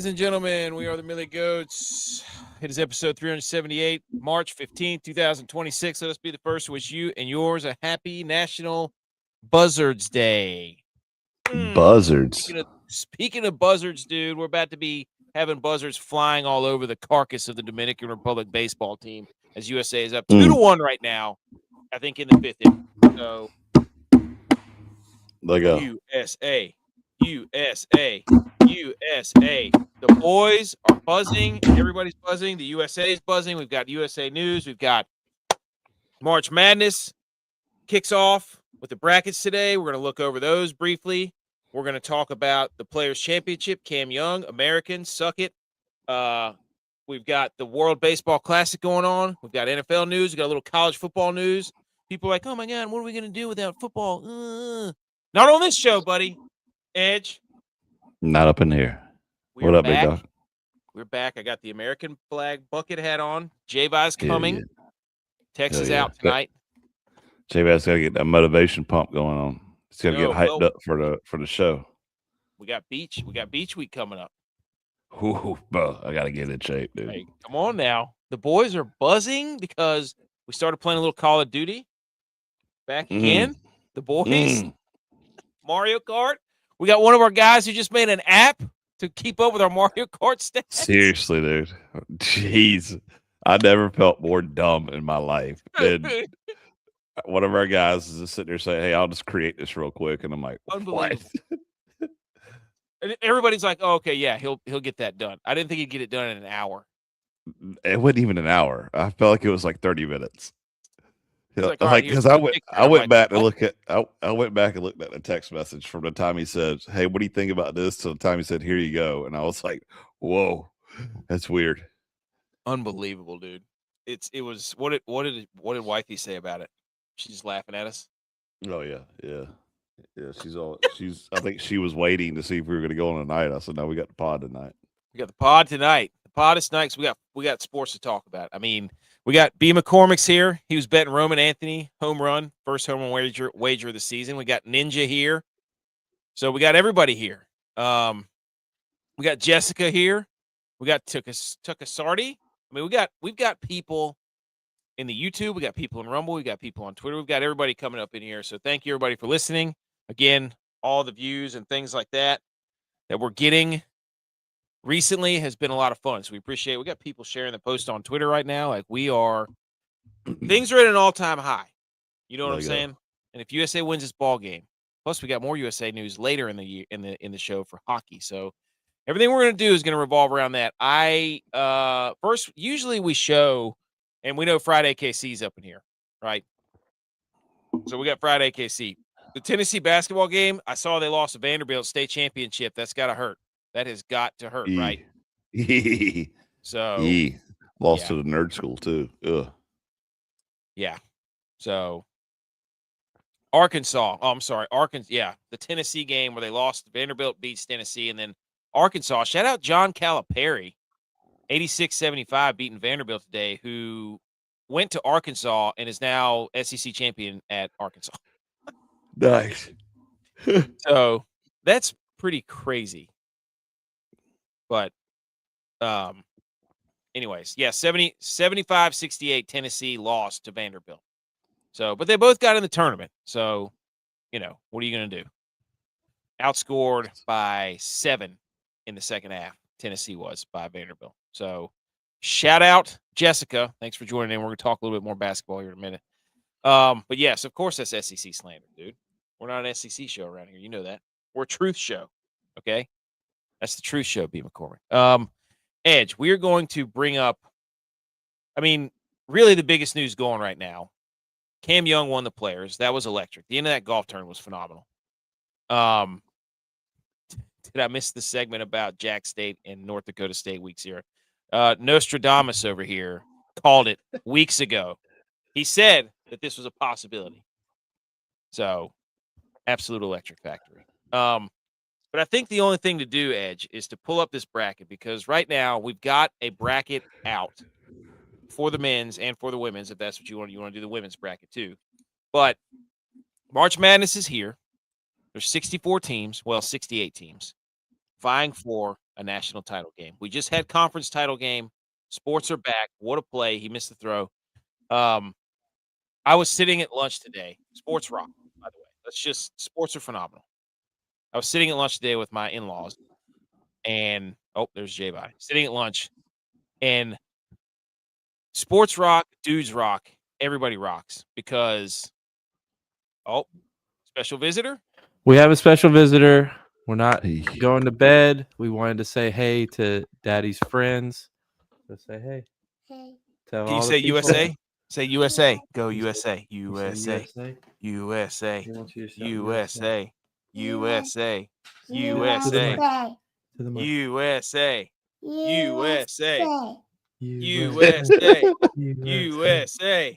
and gentlemen, we are the Millie Goats. It is episode 378, March 15th, 2026. Let us be the first to wish you and yours a happy National Buzzards Day. Buzzards. Speaking of buzzards, dude, we're about to be having buzzards flying all over the carcass of the Dominican Republic baseball team as USA is up 2-1 right now, I think, in the fifth inning. So, Let go. USA, USA, USA. The boys are buzzing. Everybody's buzzing. The USA is buzzing. We've got USA News. We've got March Madness kicks off with the brackets today. We're going to look over those briefly. We're going to talk about the Players' Championship, Cam Young, American, suck it. We've got the World Baseball Classic going on. We've got NFL news. We've got a little college football news. People are like, oh, my God, what are we going to do without football? Not on this show, buddy. Edge. Not up in here. What up, big dog? We're back. I got the American flag bucket hat on. G.U.Y.S coming. Yeah. Texas out tonight. G.U.Y.S got to get that motivation pump going on. He's got to get hyped up for the show. We got beach week coming up. Ooh, bro, I got to get in shape, dude. Hey, come on now. The boys are buzzing because we started playing a little Call of Duty. Back again. The boys. Mario Kart. We got one of our guys who just made an app to keep up with our Mario Kart stats. Seriously, dude. Jeez. I never felt more dumb in my life. And one of our guys is just sitting there saying, hey, I'll just create this real quick. And I'm like, what? And everybody's like, oh, okay, yeah, he'll get that done. I didn't think he'd get it done in an hour. It wasn't even an hour. I felt like it was like 30 minutes. Like, because I went back and looked at the text message from the time he said, hey, what do you think about this, to the time he said, here you go. And I was like, whoa, that's weird. Unbelievable, dude. It was what did Wifey say about it? She's laughing at us. Oh yeah. I think she was waiting to see if we were going to go on tonight. I said, no, we got the pod tonight. We got the pod tonight. The pod is tonight. So we got sports to talk about. I mean, we got B. McCormick's here. He was betting Roman Anthony home run, first home run wager of the season. We got Ninja here. So we got everybody here. We got Jessica here. We got Tukasardi. I mean, we've got people in the YouTube. We got people in Rumble. We got people on Twitter. We've got everybody coming up in here. So thank you, everybody, for listening. Again, all the views and things like that we're getting recently has been a lot of fun. So we appreciate it. We got people sharing the post on Twitter right now. Like, things are at an all-time high. You know what I'm saying? And if USA wins this ball game, plus we got more USA news later in the year in the show for hockey. So everything we're going to do is going to revolve around that. First, usually we show, and we know Friday KC's up in here, right? So we got Friday KC. The Tennessee basketball game, I saw they lost to Vanderbilt state championship. That's got to hurt. That has got to hurt, right? So lost to the nerd school too. Ugh. Yeah. So Arkansas. Oh, I'm sorry. Arkansas. Yeah. The Tennessee game where they lost. Vanderbilt beats Tennessee. And then Arkansas. Shout out John Calipari. 86-75 beating Vanderbilt today, who went to Arkansas and is now SEC champion at Arkansas. Nice. So that's pretty crazy. But anyways, yeah, 75-68 Tennessee lost to Vanderbilt. So, but they both got in the tournament. So, what are you going to do? Outscored by 7 in the second half. Tennessee was by Vanderbilt. So, shout out Jessica. Thanks for joining in. We're going to talk a little bit more basketball here in a minute. But yes, of course that's SEC slander, dude. We're not an SEC show around here. You know that. We're a truth show. Okay? That's the truth show, B. McCormick. Edge, we are going to bring up, really the biggest news going right now. Cam Young won the Players. That was electric. The end of that golf tournament was phenomenal. Did I miss the segment about Jack State and North Dakota State week 0? Nostradamus over here called it weeks ago. He said that this was a possibility. So, absolute electric factory. But I think the only thing to do, Edge, is to pull up this bracket, because right now we've got a bracket out for the men's and for the women's, if that's what you want. You want to do the women's bracket too. But March Madness is here. There's 64 teams. Well, 68 teams. vying for a national title game. We just had conference title game. Sports are back. What a play. He missed the throw. I was sitting at lunch today. Sports rock, by the way. Sports are phenomenal. I was sitting at lunch today with my in-laws, and there's J-Body. Sitting at lunch, and sports rock, dudes rock, everybody rocks because special visitor. We have a special visitor. We're not going to bed. We wanted to say hey to Daddy's friends. So say hey. Hey. Tell Can you all say the people. USA? Say USA. Go You USA. You say USA. USA. He wants you to shout USA. USA. To USA. the mic. USA. USA. USA. USA. USA.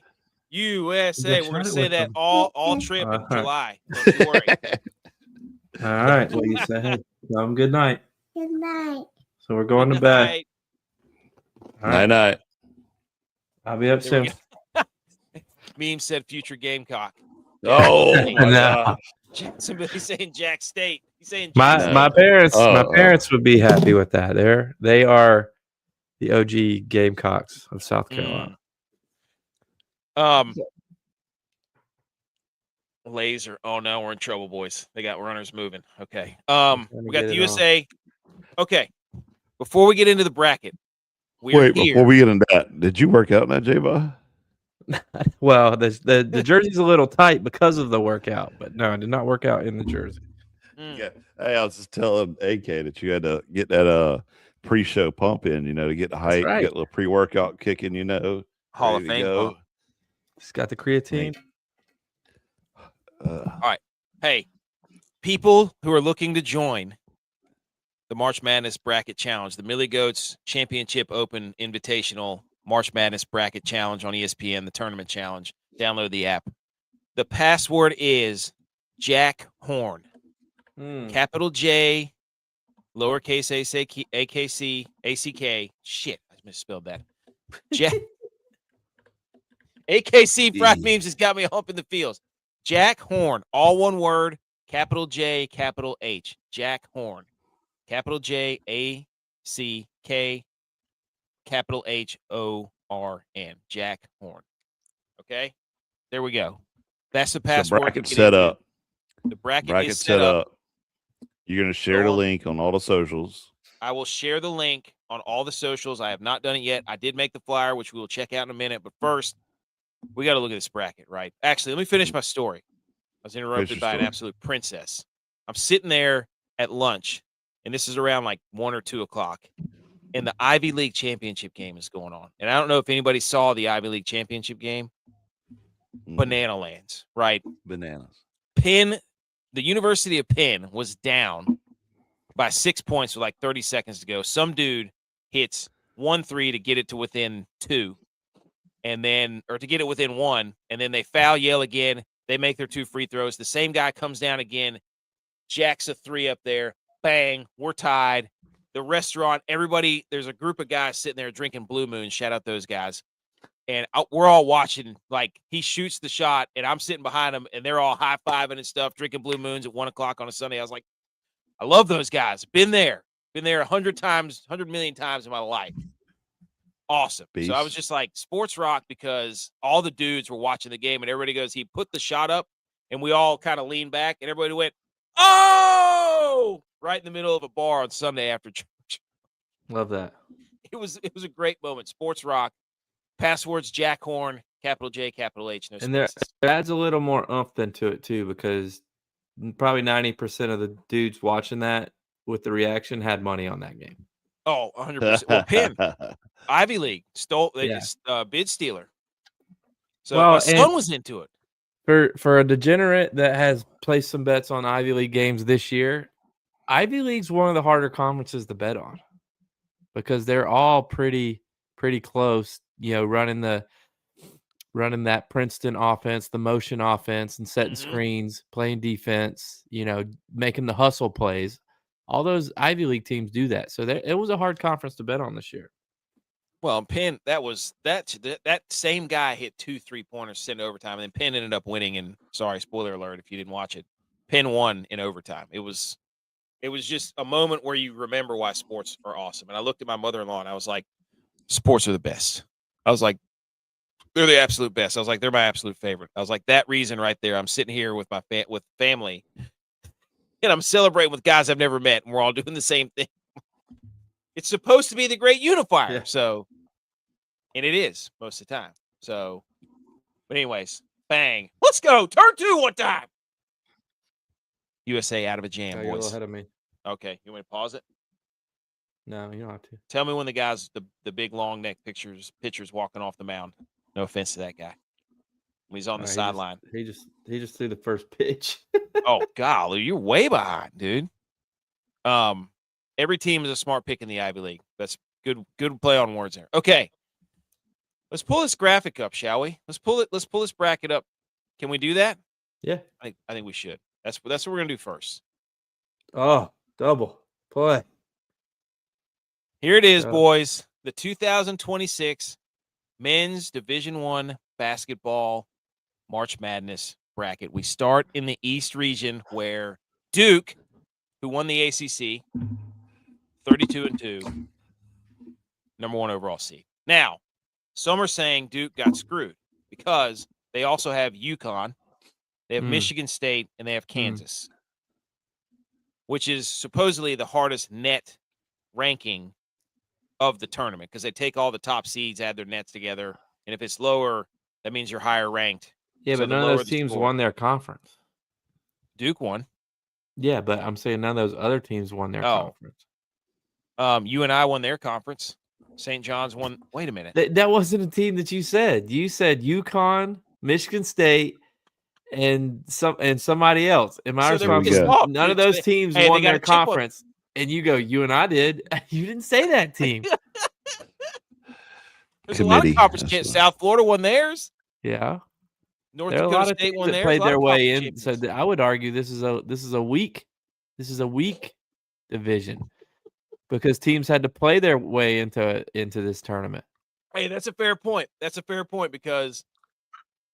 You We're gotta gonna shout it say with that them. all trip in Uh-huh. July. Don't you worry. All right. Well, you say hey. Tell them good night. Good night. So we're going to Good bed. night. All right. Night. I'll be up There we soon. go. Meme said future Gamecock. Oh my No. God. Somebody's saying Jack State. He's saying My Jack No. my Oh, parents would be happy with that. They are the OG Gamecocks of South Carolina. Laser. Oh no, we're in trouble, boys. They got runners moving. Okay. trying to We got get the it USA. Okay. Before we get into the bracket, Wait, before we get into that, did you work out in that, J-Ball? Well, the jersey's a little tight because of the workout, but no, I did not work out in the jersey. Yeah. Hey, I was just telling AK that you had to get that pre-show pump in, to get the height, right. get a little pre-workout kicking, Hall of ready to Fame go. pump. It's got the creatine. All right. Hey, people who are looking to join the March Madness Bracket Challenge, the Millie Goats Championship Open Invitational March Madness Bracket Challenge on ESPN, the Tournament Challenge. Download the app. The password is Jack Horn. Capital J, lowercase AKC, ACK. Shit, I misspelled that. AKC Fried Memes has got me up in the fields. Jack Horn, all one word, capital J, capital H. Jack Horn. Capital J, ACK, capital HORN. Jack Horn. Okay? There we go. That's the password. So bracket set up. The bracket is set up. You're going to share the link on all the socials. I will share the link on all the socials. I have not done it yet. I did make the flyer, which we will check out in a minute. But first, we got to look at this bracket, right? Actually, let me finish my story. I was interrupted by an absolute princess. I'm sitting there at lunch, and this is around like 1 or 2 o'clock, and the Ivy League championship game is going on. And I don't know if anybody saw the Ivy League championship game. Banana lands, right? Bananas. Penn, the University of Penn was down by 6 points with like 30 seconds to go. Some dude hits 1-3 to get it to within 2. Or to get it within 1, and then they foul yell again. They make their 2 free throws. The same guy comes down again, jacks a 3 up there. Bang, we're tied. The restaurant, everybody, there's a group of guys sitting there drinking Blue Moon. Shout out those guys. And we're all watching, like, he shoots the shot, and I'm sitting behind him, and they're all high-fiving and stuff, drinking Blue Moons at 1 o'clock on a Sunday. I was like, I love those guys. Been there 100 million times in my life. Awesome. Beast. So I was just like, sports rock, because all the dudes were watching the game, and everybody goes, he put the shot up, and we all kind of leaned back, and everybody went, oh, right in the middle of a bar on Sunday after church. Love that. It was a great moment. Sports rock. Passwords Jack Horn, capital J, capital H. No And there adds a little more oomph to it too, because probably 90% of the dudes watching that with the reaction had money on that game. Oh, 100%. Well, Penn, Ivy League bid stealer. So my son was into it. For a degenerate that has placed some bets on Ivy League games this year, Ivy League's one of the harder conferences to bet on because they're all pretty close. Running that Princeton offense, the motion offense, and setting screens, playing defense. Making the hustle plays. All those Ivy League teams do that. So it was a hard conference to bet on this year. Well, Penn, that same guy hit 2 3-pointers, sent overtime, and then Penn ended up winning. And sorry, spoiler alert if you didn't watch it, Penn won in overtime. It was It was just a moment where you remember why sports are awesome. And I looked at my mother-in-law and I was like, sports are the best. I was like, they're the absolute best. I was like, they're my absolute favorite. I was like, that reason right there. I'm sitting here with my with family, and I'm celebrating with guys I've never met, and we're all doing the same thing. It's supposed to be the great unifier. Yeah. So, and it is most of the time. So, but anyways, bang. Let's go. Turn 2 one time. USA out of a jam, You're a little boys. ahead of me. Okay. You want me to pause it? No, you don't have to. Tell me when the guys, the big long neck pitchers walking off the mound. No offense to that guy. When he's on the sideline. He just threw the first pitch. Oh, golly, you're way behind, dude. Every team is a smart pick in the Ivy League. That's good play on words there. Okay. Let's pull this graphic up, shall we? Let's pull this bracket up. Can we do that? Yeah. I think we should. That's what we're gonna do first. Oh, double play. Here it is, boys. The 2026 Men's Division I Basketball March Madness bracket. We start in the East region where Duke, who won the ACC, 32-2, number 1 overall seed. Now, some are saying Duke got screwed because they also have UConn, they have Michigan State, and they have Kansas, which is supposedly the hardest net ranking of the tournament because they take all the top seeds, add their nets together, and if it's lower, that means you're higher ranked. Yeah, So but none of those teams won their conference. Duke won. Yeah, but I'm saying none of those other teams won their conference. UNI won their conference. St. John's won. Wait a minute. That wasn't a team that you said. You said UConn, Michigan State, and somebody else. And my response is none of those teams won their conference. And you go, UNI did. You didn't say that team. There's a lot of conference champs. South Florida won theirs. Yeah. North Dakota State won theirs. Played their way in. So I would argue this is a weak division because teams had to play their way into this tournament. Hey, that's a fair point. That's a fair point because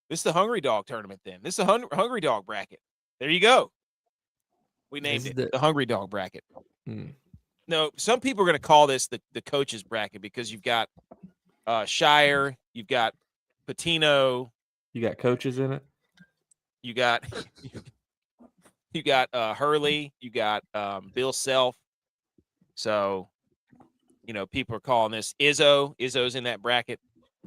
this is the Hungry Dog tournament. Then this is a Hungry Dog bracket. There you go. We named it the Hungry Dog bracket. No, some people are going to call this the coaches bracket because you've got Shire, you've got Patino. You got coaches in it. You got Hurley. You got Bill Self. So, people are calling this Izzo. Izzo's in that bracket.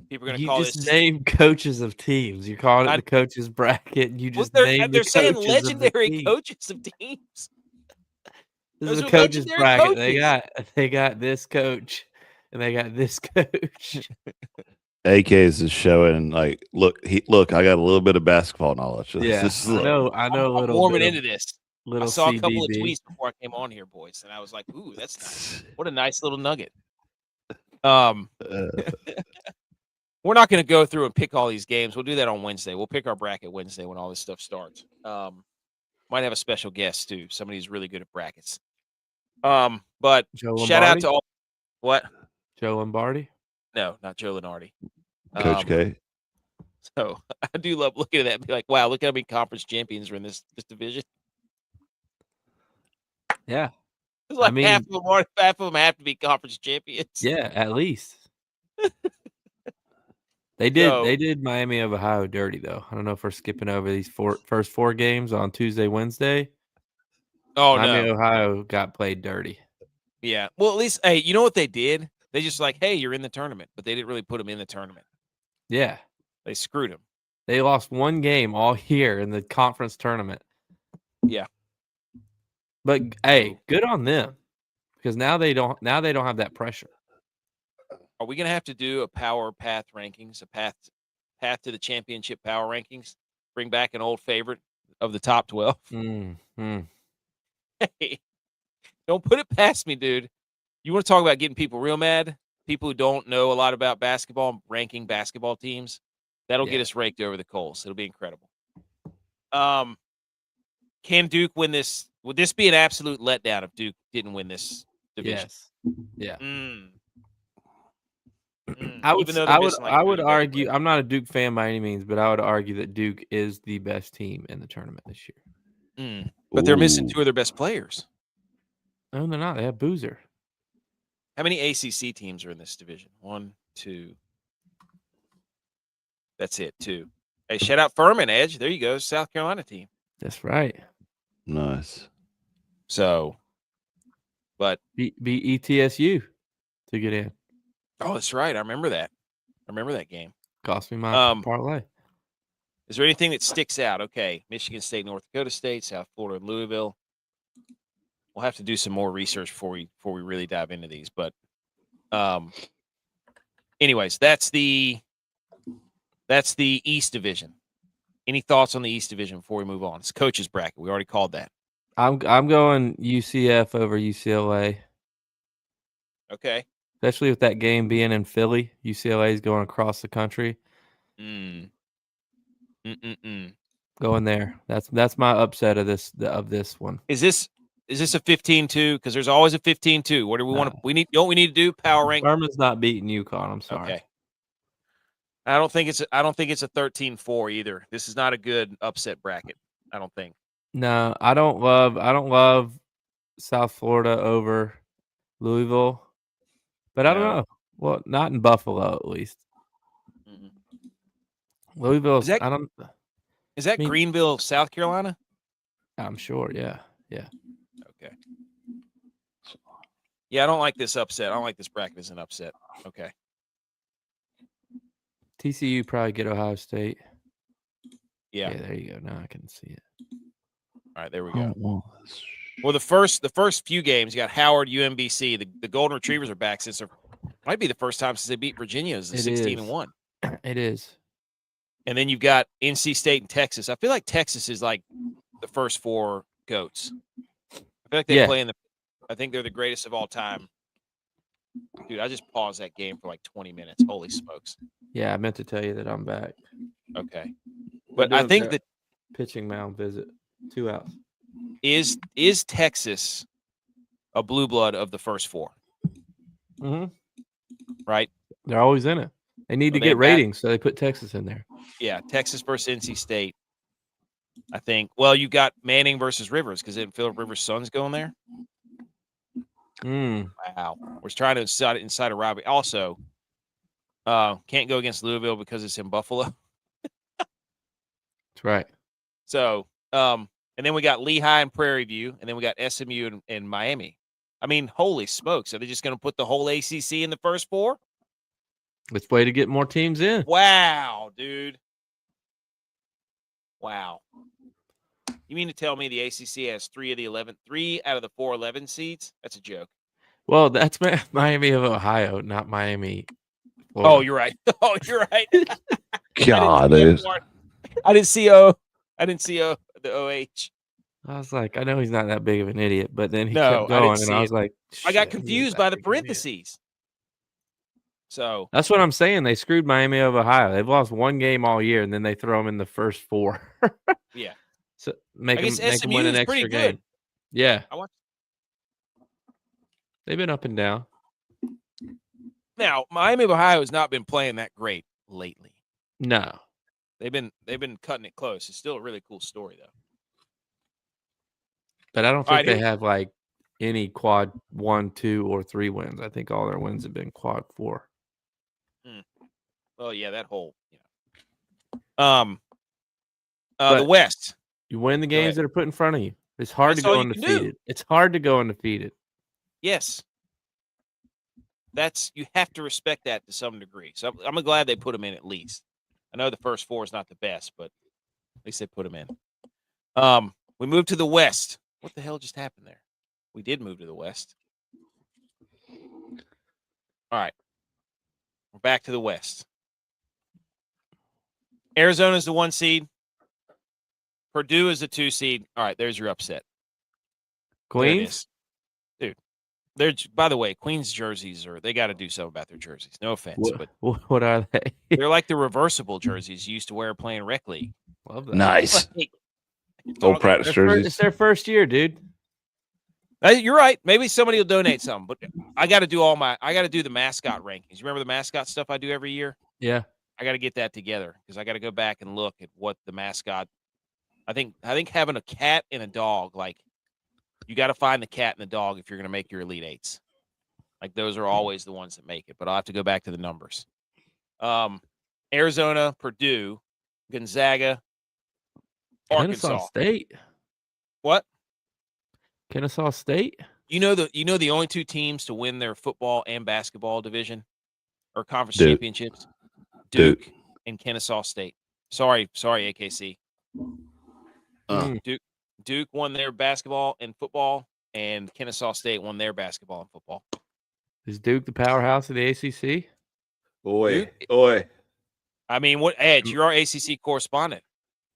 People are going to call this. You just name coaches of teams. You're calling it the coaches bracket. You just name they're saying legendary coaches of teams. This is a coaches bracket. Coaches. They got this coach, and they got this coach. AK's is showing look. I got a little bit of basketball knowledge. Yeah, I know. I'm a little. Warming into this. I saw CBB. A couple of tweets before I came on here, boys, and I was like, "Ooh, that's nice. What a nice little nugget." We're not going to go through and pick all these games. We'll do that on Wednesday. We'll pick our bracket Wednesday when all this stuff starts. Might have a special guest too. Somebody who's really good at brackets. But shout out to all. What? Joe Lombardi? No, not Joe Lenardi. Coach K. So I do love looking at that and be like, wow, look how many conference champions are in this division. Yeah. It's like half of them have to be conference champions. Yeah, at least. They did Miami of Ohio dirty though. I don't know if we're skipping over these first four games on Tuesday, Wednesday. Oh, Miami, Ohio got played dirty. Yeah. Well, at least, hey, you know what they did? They just hey, you're in the tournament, but they didn't really put them in the tournament. Yeah. They screwed them. They lost one game all year in the conference tournament. Yeah. But hey, good on them because now they don't have that pressure. Are we going to have to do a power path rankings, a path to the championship power rankings? Bring back an old favorite of the top 12? Hey, don't put it past me, dude. You want to talk about getting people real mad? People who don't know a lot about basketball and ranking basketball teams? That'll get us raked over the coals. It'll be incredible. Can Duke win this? Would this be an absolute letdown if Duke didn't win this division? Yes. Yeah. I would argue. I'm not a Duke fan by any means, but I would argue that Duke is the best team in the tournament this year. But they're missing two of their best players. No, they're not. They have Boozer. How many ACC teams are in this division? 1, 2. That's it, 2. Hey, shout out Furman, Edge. There you go, South Carolina team. That's right. Nice. So, but Beat ETSU to get in. oh, that's right. I remember that. Game. Cost me my parlay. Is there anything that sticks out? Okay, Michigan State, North Dakota State, South Florida, and Louisville. We'll have to do some more research before we really dive into these. But, anyways, that's the East Division. Any thoughts on the East Division before we move on? It's coach's bracket. We already called that. I'm going UCF over UCLA. Okay. Especially with that game being in Philly. UCLA is going across the country. Going there. That's my upset of this one. Is this a 15-2? Because there's always a 15-2. What do we want to? We need. You know what we need to do? Power rank. Furman's not beating UConn. I'm sorry. Okay. I don't think it's a 13-4 either. This is not a good upset bracket. I don't think. No, I don't love South Florida over Louisville, but I don't know. Well, not in Buffalo at least. Louisville. Is that Greenville, South Carolina? I'm sure. Yeah. Okay. Yeah, I don't like this upset. I don't like this bracket as an upset. Okay. TCU probably get Ohio State. Yeah. There you go. Now I can see it. All right, there we go. Well, the first few games, you got Howard, UMBC. The Golden Retrievers are back since might be the first time since they beat Virginia as 16-1. It is. And then you've got NC State and Texas. I feel like Texas is like the first 4 goats. I feel like they play I think they're the greatest of all time. Dude, I just paused that game for like 20 minutes. Holy smokes. Yeah, I meant to tell you that I'm back. Okay. But I think that pitching mound visit, 2 outs. Is Texas a blue blood of the first 4? Mm-hmm. Right? They're always in it. They need to get ratings, so they put Texas in there. Yeah, Texas versus NC State. I think. Well, you got Manning versus Rivers because didn't Philip Rivers' son's going there? Wow. We're trying to incite a robbery. Also, can't go against Louisville because it's in Buffalo. That's right. So, and then we got Lehigh and Prairie View, and then we got SMU and Miami. I mean, holy smokes. Are they just going to put the whole ACC in the first 4? It's way to get more teams in. Wow, dude. Wow. You mean to tell me the ACC has 3 out of the 4 11 seeds? That's a joke. Well, that's Miami of Ohio, not Miami, Florida. Oh, you're right. God, I didn't see the OH. I was like, I know he's not that big of an idiot, but then he No, kept going, and I was like, I got confused by the parentheses. So that's what I'm saying. They screwed Miami of Ohio. They've lost 1 game all year, and then they throw them in the first 4. Yeah. So make them SMU win an is extra pretty game. good. Yeah. They've been up and down. Now, Miami of Ohio has not been playing that great lately. No. They've been cutting it close. It's still a really cool story, though. But I don't think they have like any quad 1, 2, or 3 wins. I think all their wins have been quad 4. Well, yeah, that whole the West. You win the games that are put in front of you. It's hard to go undefeated. It's hard to go undefeated. Yes. You have to respect that to some degree. So I'm glad they put them in at least. I know the first 4 is not the best, but at least they put them in. We moved to the West. What the hell just happened there? We did move to the West. All right. We're back to the West. Arizona's the 1 seed. Purdue is the 2 seed. All right, there's your upset. Queens? Dude. By the way, Queens jerseys they got to do something about their jerseys. No offense, but what are they? They're like the reversible jerseys you used to wear playing rec league. Love that. Nice. Old practice jerseys. It's their first year, dude. You're right. Maybe somebody will donate some, but I got to do the mascot rankings. You remember the mascot stuff I do every year? Yeah. I got to get that together because I got to go back and look at what the mascot. I think having a cat and a dog, like You got to find the cat and the dog if you're going to make your Elite Eights. Like those are always the ones that make it. But I'll have to go back to the numbers. Arizona, Purdue, Gonzaga, Kennesaw Arkansas. State. What? Kennesaw State. You know the only two teams to win their football and basketball division or conference Duke. championships, Duke and Kennesaw State. Sorry, AKC. Duke won their basketball and football, and Kennesaw State won their basketball and football. Is Duke the powerhouse of the ACC? Oi. I mean, what Edge? You're our ACC correspondent.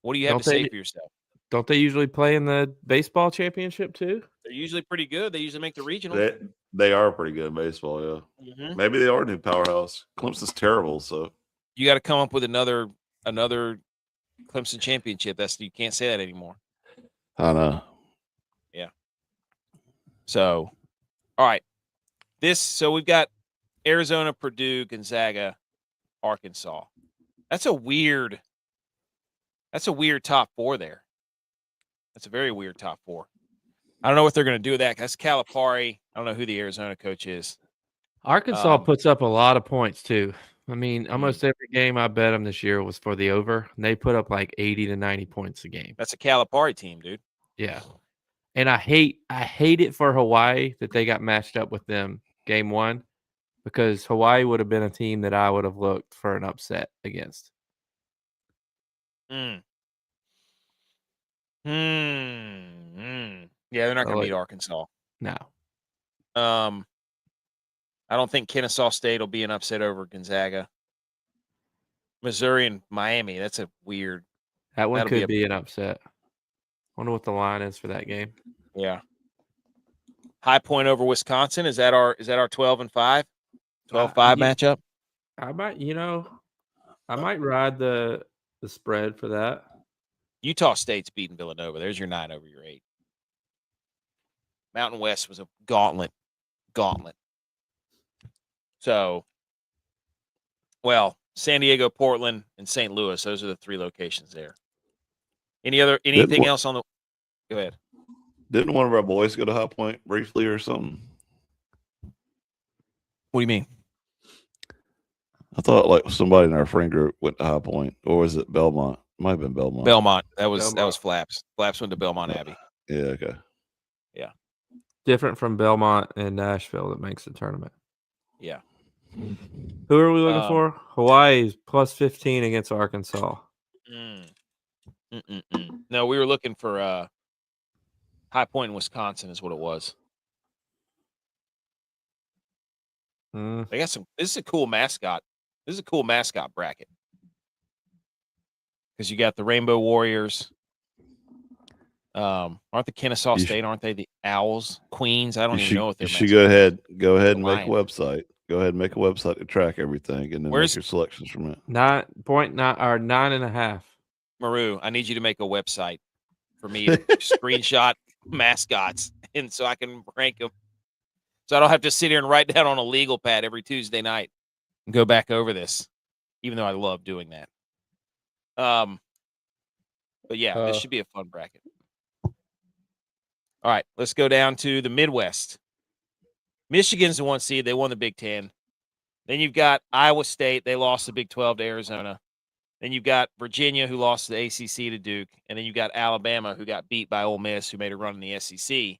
What do you have to say for yourself? Don't they usually play in the baseball championship too? They're usually pretty good. They usually make the regional. They are pretty good in baseball, yeah. Mm-hmm. Maybe they are a new powerhouse. Clemson's terrible, so you got to come up with another Clemson championship. You can't say that anymore. I know. Yeah. So, all right. So we've got Arizona, Purdue, Gonzaga, Arkansas. That's a weird top four there. That's a very weird top four. I don't know what they're going to do with that. That's Calipari. I don't know who the Arizona coach is. Arkansas puts up a lot of points too. I mean, almost every game I bet them this year was for the over, and they put up like 80 to 90 points a game. That's a Calipari team, dude. Yeah. And I hate it for Hawaii that they got matched up with them game one, because Hawaii would have been a team that I would have looked for an upset against. Yeah, they're not going to beat Arkansas. No. I don't think Kennesaw State will be an upset over Gonzaga. Missouri and Miami, that's a weird. That one could be an upset. Wonder what the line is for that game. Yeah. High Point over Wisconsin. Is that our 12-5? 12-5 matchup? I might ride the spread for that. Utah State's beating Villanova. There's your 9 over your 8. Mountain West was a gauntlet. So, well, San Diego, Portland, and St. Louis. Those are the 3 locations there. Anything else on the? Go ahead. Didn't one of our boys go to High Point briefly or something? What do you mean? I thought like somebody in our friend group went to High Point, or was it Belmont? Might have been Belmont. Belmont. That was Flaps. Flaps went to Belmont Abbey. Yeah. Okay. Yeah. Different from Belmont and Nashville that makes the tournament. Yeah. Who are we looking for? Hawaii's plus 15 against Arkansas. No, we were looking for High Point in Wisconsin is what it was. They got some. This is a cool mascot. This is a cool mascot bracket because you got the Rainbow Warriors. Aren't the Kennesaw State? Aren't they the Owls? Queens? I don't even know what they're. You should go ahead and make a website. Go ahead and make a website to track everything, and then make your selections from it. 9.9 Maru, I need you to make a website for me to screenshot mascots, and so I can rank them. So I don't have to sit here and write down on a legal pad every Tuesday night and go back over this, even though I love doing that. But yeah, this should be a fun bracket. All right, let's go down to the Midwest. Michigan's the 1 seed. They won the Big Ten. Then you've got Iowa State. They lost the Big 12 to Arizona. Then you've got Virginia, who lost the ACC to Duke. And then you've got Alabama, who got beat by Ole Miss, who made a run in the SEC.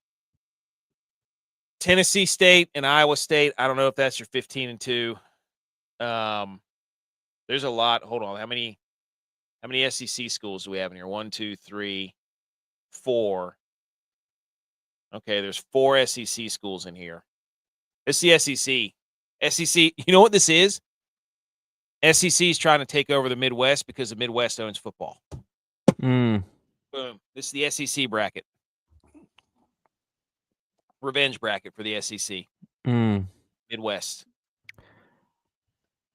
Tennessee State and Iowa State, I don't know if that's your 15-2. There's a lot. Hold on. How many SEC schools do we have in here? 1, 2, 3, 4. Okay, there's 4 SEC schools in here. It's the SEC. SEC, you know what this is? SEC is trying to take over the Midwest because the Midwest owns football. Boom. This is the SEC bracket. Revenge bracket for the SEC. Midwest.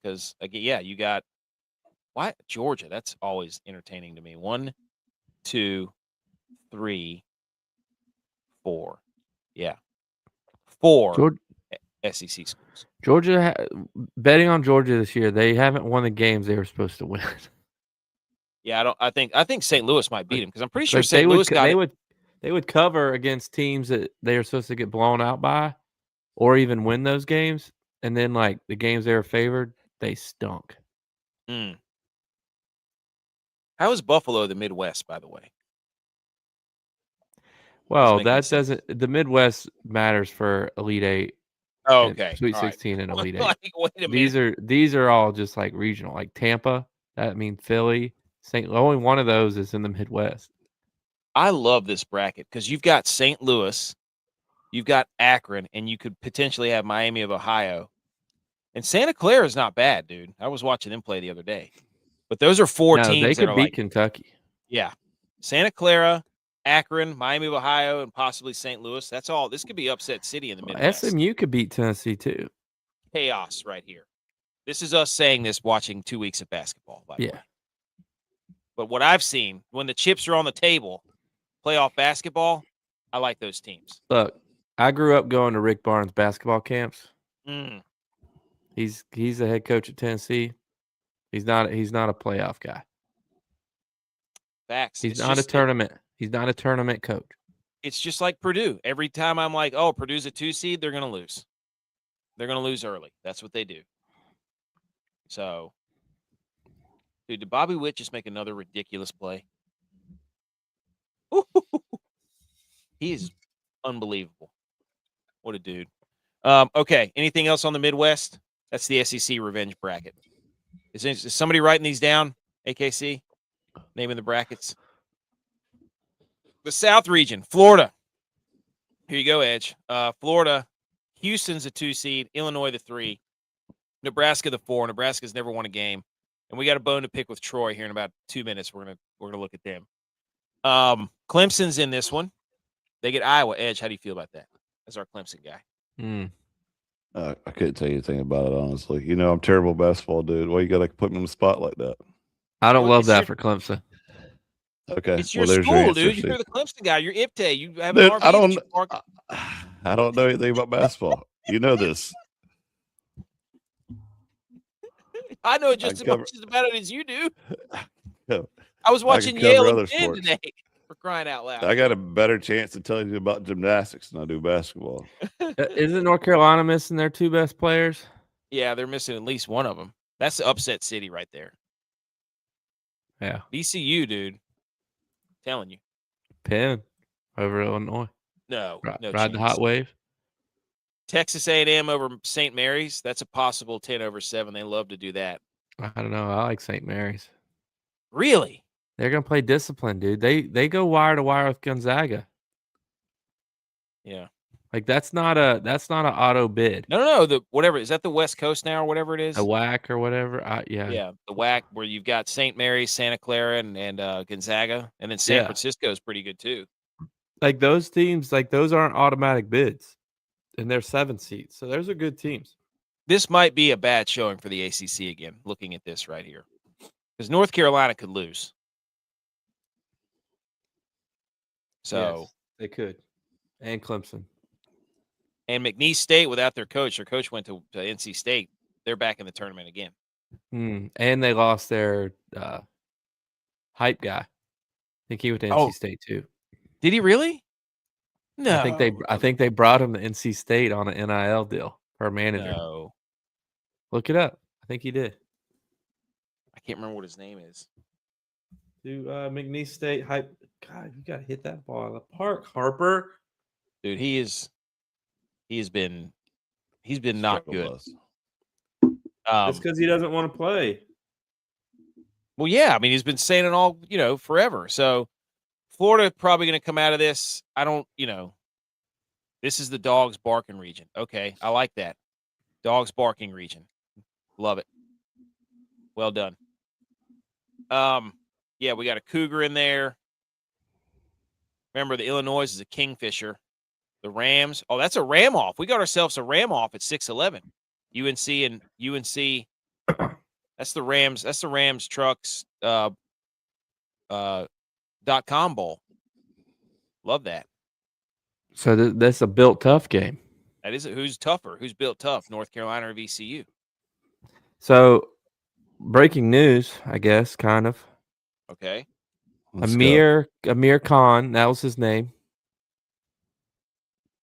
Because, again, yeah, you got what? Georgia. That's always entertaining to me. 1, 2, 3, 4. Yeah. 4 SEC schools. Georgia, betting on Georgia this year, they haven't won the games they were supposed to win. Yeah, I think St. Louis might beat them because I'm pretty sure St. Louis They would cover against teams that they are supposed to get blown out by, or even win those games. And then, like the games they were favored, they stunk. Mm. How is Buffalo the Midwest, by the way? Well, make any that sense. doesn't. The Midwest matters for Elite Eight, Oh, and okay. Sweet All right. 16, and Elite Eight. Like, wait a minute. These are all just like regional, like Tampa. That means Philly. Only one of those is in the Midwest. I love this bracket because you've got St. Louis, you've got Akron, and you could potentially have Miami of Ohio. And Santa Clara is not bad, dude. I was watching them play the other day. But those are four No, teams they that could are beat like, Kentucky. yeah, Santa Clara, Akron, Miami of Ohio, and possibly St. Louis. That's all. This could be upset city in the Midwest. SMU could beat Tennessee too. Chaos right here. This is us saying this watching 2 weeks of basketball, by the way. But what I've seen, when the chips are on the table, playoff basketball, I like those teams. Look, I grew up going to Rick Barnes basketball camps. Mm. He's the head coach at Tennessee. He's not a playoff guy. Facts. He's not a tournament. He's not a tournament coach. It's just like Purdue. Every time I'm like, oh, Purdue's a 2 seed, they're going to lose. They're going to lose early. That's what they do. So, dude, did Bobby Witt just make another ridiculous play? Ooh, he is unbelievable. What a dude. Okay, anything else on the Midwest? That's the SEC revenge bracket. Is somebody writing these down, AKC? Naming the brackets. The South region, Florida. Here you go, Edge. Florida, Houston's a 2 seed, Illinois the 3, Nebraska the 4. Nebraska's never won a game, and we got a bone to pick with Troy here in about 2 minutes. We're gonna look at them. Clemson's in this one. They get Iowa. Edge, how do you feel about that? As our Clemson guy. I couldn't tell you anything about it, honestly. You know, I'm terrible basketball, dude. Why you got to put me on the spot like that? I don't love that for Clemson. Okay, it's your school, dude. You're the Clemson guy. You're IPTAY. You have an RV. I don't know anything about basketball. You know this. I know just as much about it as you do. Yeah. I was watching Yale and Penn today. For crying out loud. I got a better chance to tell you about gymnastics than I do basketball. Isn't North Carolina missing their 2 best players? Yeah, they're missing at least one of them. That's the upset city right there. Yeah. VCU, dude. Telling you. Penn over Illinois. No ride the hot wave. Texas A&M over St. Mary's. That's a possible 10/7. They love to do that. I don't know. I like St. Mary's. Really? They're gonna play discipline, dude. They go wire to wire with Gonzaga. Yeah. Like that's not an auto bid. No. The whatever is that the West Coast now or whatever it is. A WAC or whatever. Yeah, the WAC where you've got St. Mary's, Santa Clara, and Gonzaga, and then San Francisco is pretty good too. Like those teams, like those aren't automatic bids, and they're 7 seats, so those are good teams. This might be a bad showing for the ACC again. Looking at this right here, because North Carolina could lose. So yes, they could, and Clemson. And McNeese State, without their coach went to NC State. They're back in the tournament again. And they lost their hype guy. I think he went to NC State too. Did he really? No. I think they brought him to NC State on an NIL deal for a manager. No. Look it up. I think he did. I can't remember what his name is. To McNeese State hype. God, you gotta hit that ball out of the park, Harper. Dude, he's been not good. It's because he doesn't want to play. Well, yeah, I mean he's been saying it all, forever. So Florida probably going to come out of this. I don't, this is the dogs barking region. Okay, I like that. Dogs barking region. Love it. Well done. Yeah, we got a Cougar in there. Remember, the Illinois is a Kingfisher. The Rams. Oh, that's a Ram off. We got ourselves a Ram off at 6-11. UNC. That's the Rams. That's the Rams Trucks .com bowl. Love that. So that's a built tough game. That is. Who's tougher? Who's built tough? North Carolina or VCU? So, breaking news, I guess, kind of. Okay. Amir Khan, that was his name.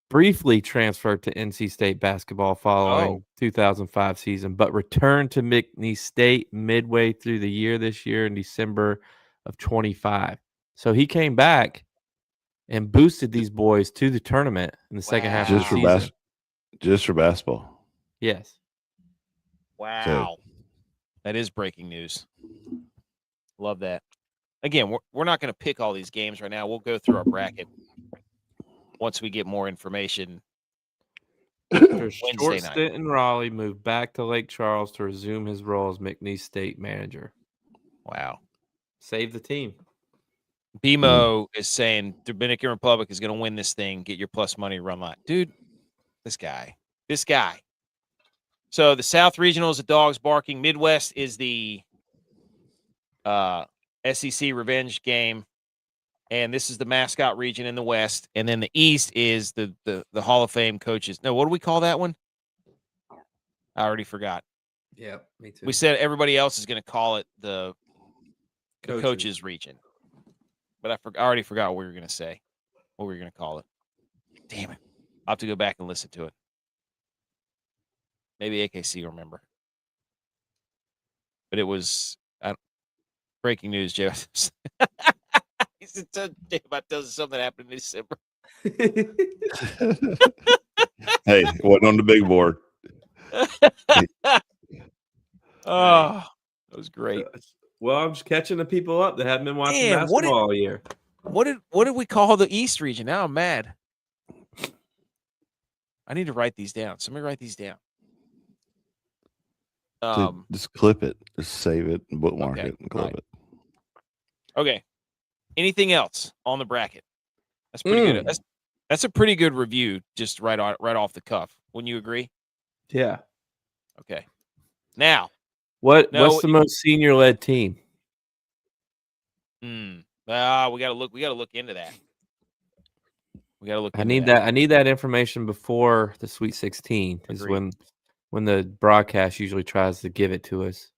briefly transferred to NC State basketball following 2005 season, but returned to McNeese State midway through the year this year in December of 25. So he came back and boosted these boys to the tournament in the second half of the season. Just for basketball. Yes. Wow. That is breaking news. Love that. Again, we're not going to pick all these games right now. We'll go through our bracket once we get more information. After a short Wednesday night. stint in Raleigh, moved back to Lake Charles to resume his role as McNeese State manager. Wow. Save the team. BMO is saying Dominican Republic is going to win this thing. Get your plus money run line. Dude, this guy. So the South Regional is the dogs barking. Midwest is the SEC revenge game. And this is the mascot region in the West. And then the East is the Hall of Fame coaches. No, what do we call that one? I already forgot. Yeah, me too. We said everybody else is going to call it the coaches region. But I already forgot what we were going to say, what we were going to call it. Damn it. I'll have to go back and listen to it. Maybe AKC will remember. But it was breaking news, Joe. He said, damn, I tell you something happened in December. Hey, wasn't on the big board. Oh, that was great. Well, I'm just catching the people up that haven't been watching basketball all year. What did we call the East region? Now I'm mad. I need to write these down. Somebody write these down. Just clip it. Just save it and bookmark Okay, it and clip it. Okay. Anything else on the bracket? That's pretty good. That's a pretty good review, just right off the cuff. Wouldn't you agree? Yeah. Okay. Now, what's the most senior led team? We gotta look into that. I need that information before the Sweet 16 is when the broadcast usually tries to give it to us.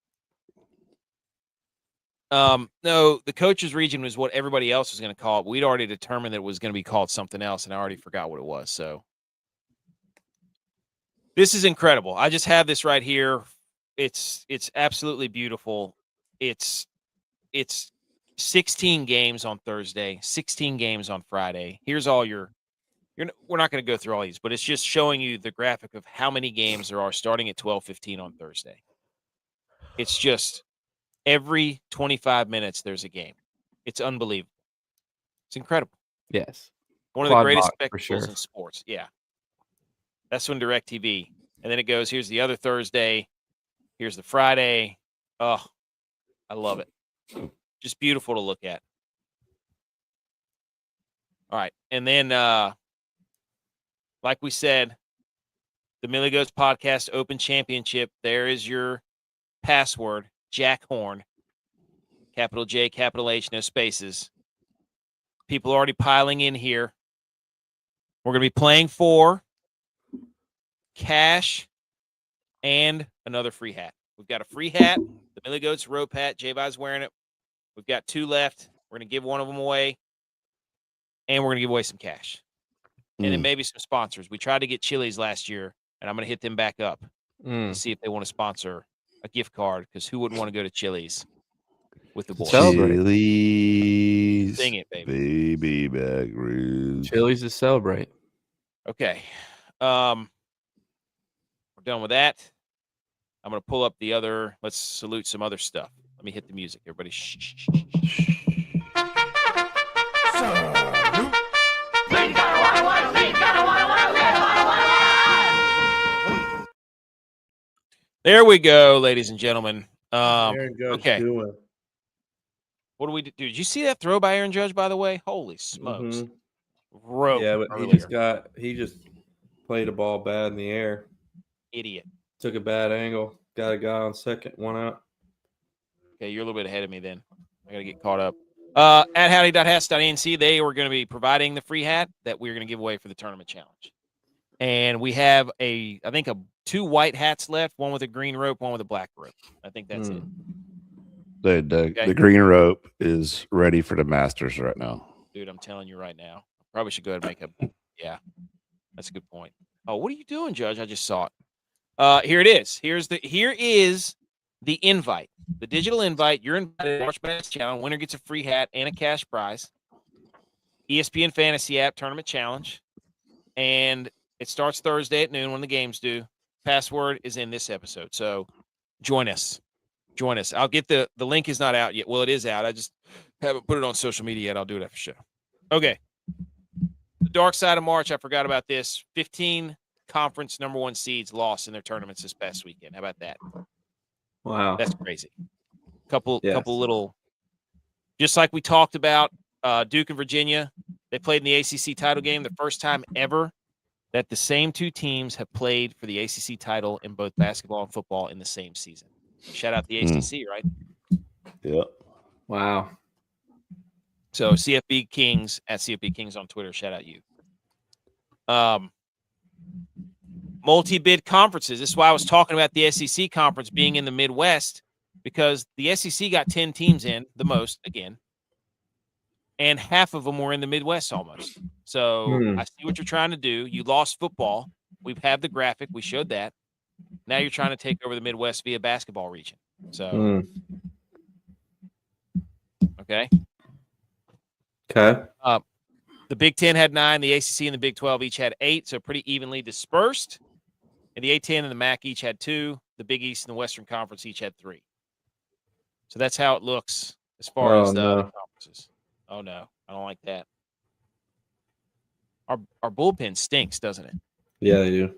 No, the coaches region was what everybody else was going to call it. We'd already determined that it was going to be called something else, and I already forgot what it was. So this is incredible. I just have this right here. It's absolutely beautiful. It's 16 games on Thursday, 16 games on Friday. Here's all we're not going to go through all these, but it's just showing you the graphic of how many games there are starting at 12:15 on Thursday. It's just every 25 minutes there's a game. It's unbelievable. It's incredible. Yes. One of the greatest spectacles in sports. Yeah. That's when DirecTV. And then it goes, here's the other Thursday. Here's the Friday. Oh, I love it. Just beautiful to look at. All right. And then, like we said, the Millie Goats Podcast Open Championship. There is your password, Jack Horn. Capital J, capital H, no spaces. People are already piling in here. We're going to be playing for cash and another free hat. We've got a free hat, the Millie Goats rope hat. J-Vi's wearing it. We've got 2 left. We're going to give one of them away. And we're going to give away some cash. And then maybe some sponsors. We tried to get Chili's last year, and I'm going to hit them back up to see if they want to sponsor a gift card, because who wouldn't want to go to Chili's with the boys? Chili's. Sing it, baby. Baby back ribs. Chili's to celebrate. Okay. We're done with that. I'm going to pull up the other. Let's salute some other stuff. Let me hit the music. Everybody shh. There we go, ladies and gentlemen. Okay. What do we do? Did you see that throw by Aaron Judge, by the way? Holy smokes. Yeah, but he just played a ball bad in the air. Idiot. Took a bad angle. Got a guy on second, 1 out. Okay, you're a little bit ahead of me then. I got to get caught up. At howdy.hats.nc, they were going to be providing the free hat that we're going to give away for the tournament challenge. And we have I think 2 white hats left, one with a green rope, one with a black rope. I think that's it. The green rope is ready for the Masters right now. Dude, I'm telling you right now. Probably should go ahead and make That's a good point. Oh, what are you doing, Judge? I just saw it. Here it is. Here is the invite, the digital invite. You're invited to March Madness Challenge. Winner gets a free hat and a cash prize. ESPN Fantasy App Tournament Challenge. And it starts Thursday at noon when the games do. Password is in this episode. So join us. Join us. I'll get the link is not out yet. Well, it is out. I just haven't put it on social media yet. I'll do it after show. Okay. The dark side of March, I forgot about this. 15 conference number 1 seeds lost in their tournaments this past weekend. How about that? Wow. That's crazy. Couple Yes. little, just like we talked about, Duke and Virginia, they played in the ACC title game, the first time ever that the same 2 teams have played for the ACC title in both basketball and football in the same season. Shout out the ACC, right? Yep. Wow. So CFB Kings at CFB Kings on Twitter. Shout out you. Multi-bid conferences. This is why I was talking about the SEC conference being in the Midwest, because the SEC got 10 teams in, the most, again, and half of them were in the Midwest almost. So I see what you're trying to do. You lost football. We have the graphic. We showed that. Now you're trying to take over the Midwest via basketball region. So, okay. Okay. The Big Ten had 9. The ACC and the Big 12 each had 8, so pretty evenly dispersed. And the A10 and the MAC each had 2. The Big East and the Western Conference each had 3. So that's how it looks as far as the conferences. Oh, no. I don't like that. Our bullpen stinks, doesn't it? Yeah, they do.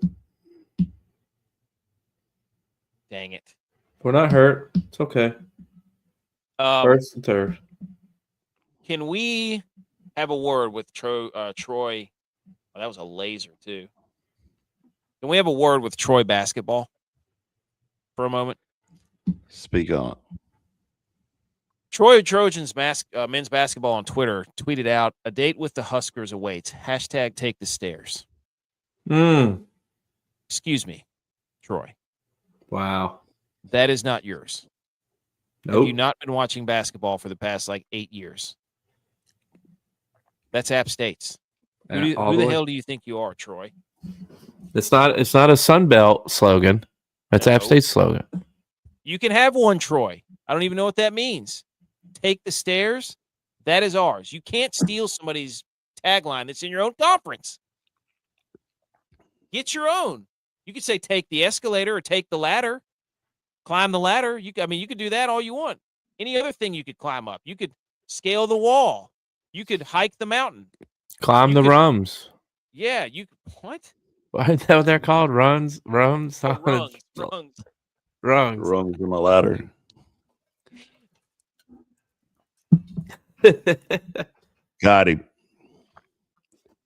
Dang it. We're not hurt. It's okay. First and third. Can we have a word with Troy? Oh, that was a laser, too. Can we have a word with Troy basketball for a moment? Speak on it. Troy Trojans men's basketball on Twitter tweeted out, "A date with the Huskers awaits. # take the stairs." Excuse me, Troy. Wow. That is not yours. Nope. Have you not been watching basketball for the past 8 years? That's App State's. Who the hell do you think you are, Troy? It's not a Sunbelt slogan. That's App State's slogan. You can have one, Troy. I don't even know what that means. Take the stairs. That is ours. You can't steal somebody's tagline that's in your own conference. Get your own. You could say take the escalator or take the ladder. Climb the ladder. You could do that all you want. Any other thing you could climb up. You could scale the wall. You could hike the mountain. Climb the rums. Yeah, you what? What is that what they're called? Rums? Rungs. Rungs on the ladder. Got him.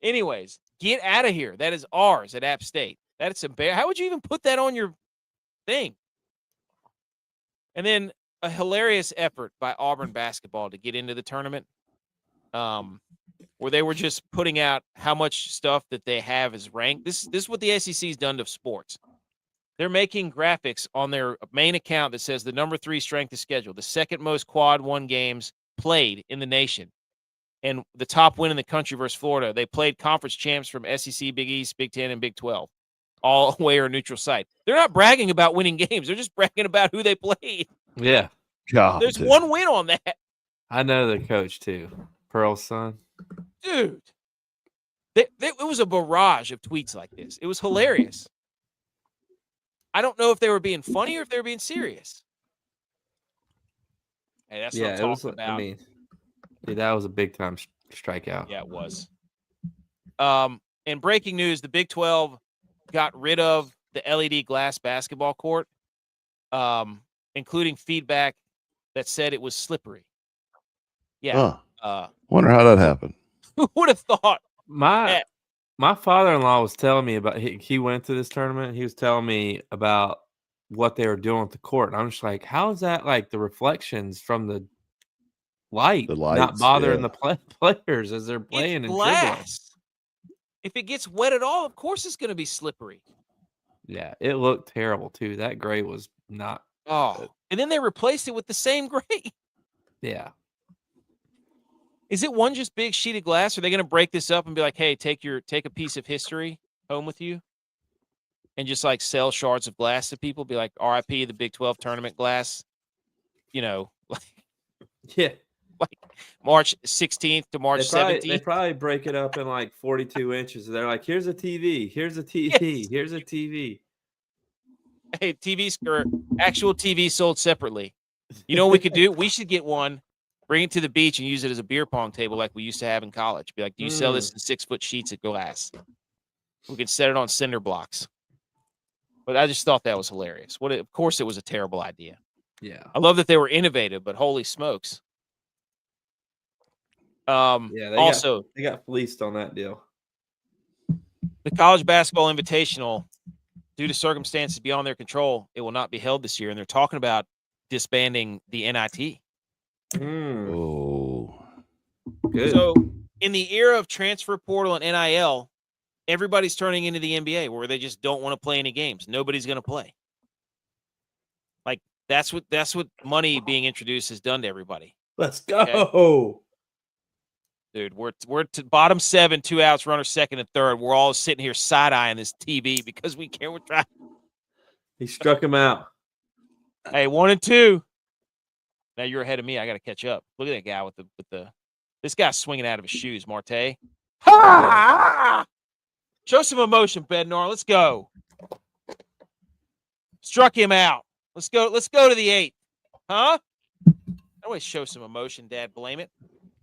Anyways, get out of here. That is ours at App State. That's embarrassing. How would you even put that on your thing? And then a hilarious effort by Auburn basketball to get into the tournament, where they were just putting out how much stuff that they have is ranked. This is what the SEC's done to sports. They're making graphics on their main account that says the number 3 strength of schedule, the second most quad 1 games played in the nation, and the top win in the country versus Florida. They played conference champs from SEC, Big East, Big 10, and Big 12, all away or neutral site. They're not bragging about winning games. They're just bragging about who they played. Yeah. God, There's one win on that. I know the coach, too. Pearl's son. Dude. It was a barrage of tweets like this. It was hilarious. I don't know if they were being funny or if they were being serious. Hey, that's what I'm talking about. I mean, that was a big time strikeout. Yeah, it was. And breaking news, the Big 12 got rid of the LED glass basketball court, including feedback that said it was slippery. Yeah. Wonder how that happened. Who would have thought? My father-in-law was telling me about he went to this tournament. He was telling me about what they were doing with the court. And I'm just like, how is that like the reflections from the light not bothering the players as they're playing and dribbling? If it gets wet at all, of course it's going to be slippery. Yeah, it looked terrible too. That gray was not. Oh, and then they replaced it with the same gray. Yeah. Is it one just big sheet of glass? Are they going to break this up and be like, hey, take a piece of history home with you and just like sell shards of glass to people? Be like, RIP the Big 12 tournament glass. Yeah. Like March 16th to March 17th. They probably break it up in like 42 inches. They're like, here's a TV, here's a TV, Yes. here's a TV. Hey, TVs or actual TV sold separately. You know what we could do? We should get one, bring it to the beach, and use it as a beer pong table like we used to have in college. Be like, do you sell this in 6-foot sheets of glass? We could set it on cinder blocks. But I just thought that was hilarious. Of course, it was a terrible idea. Yeah. I love that they were innovative, but holy smokes. They got fleeced on that deal. The College Basketball Invitational, due to circumstances beyond their control, it will not be held this year, and they're talking about disbanding the NIT. Oh, good. So, in the era of transfer portal and NIL, everybody's turning into the NBA, where they just don't want to play any games. Nobody's going to play. Like that's what money being introduced has done to everybody. Let's go. Okay? Dude, we're to bottom 7, 2 outs, runner second and third. We're all sitting here side-eyeing this TV because we can't. We're trying. He struck him out. Hey, 1 and 2. Now you're ahead of me. I got to catch up. Look at that guy with the. This guy's swinging out of his shoes, Marte. Ha! Show some emotion, Bednar. Let's go. Struck him out. Let's go to the 8th. Huh? Always show some emotion, Dad. Blame it.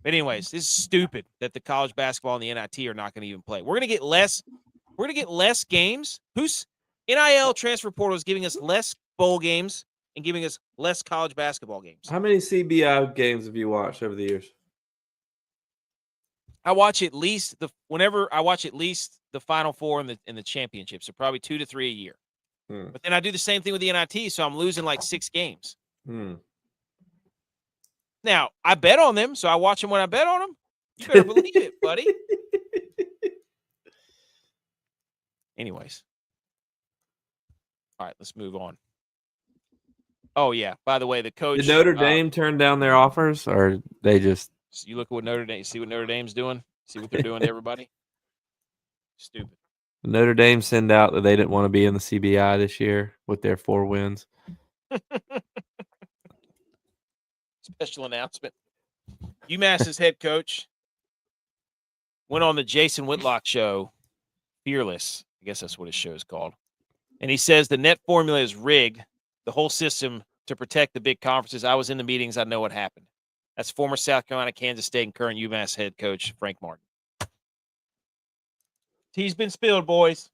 But anyways, this is stupid that the college basketball and the NIT are not going to even play. We're going to get less games. Who's NIL transfer portal is giving us less bowl games and giving us less college basketball games. How many CBI games have you watched over the years? I watch at least the Final Four in the championships. So probably 2 to 3 a year. But then I do the same thing with the NIT, so I'm losing like 6 games. Now, I bet on them, so I watch them when I bet on them. You better believe it, buddy. Anyways. All right, let's move on. Oh, yeah. By the way, the coach. Did Notre Dame turn down their offers, or they just. So you look at what Notre Dame, see what Notre Dame's doing? See what they're doing to everybody? Stupid. Notre Dame send out that they didn't want to be in the CBI this year with their 4 wins. Special announcement. UMass's head coach went on the Jason Whitlock show, Fearless. I guess that's what his show is called. And he says the net formula is rigged, the whole system to protect the big conferences. I was in the meetings. I know what happened. That's former South Carolina, Kansas State, and current UMass head coach Frank Martin. Tea's been spilled, boys.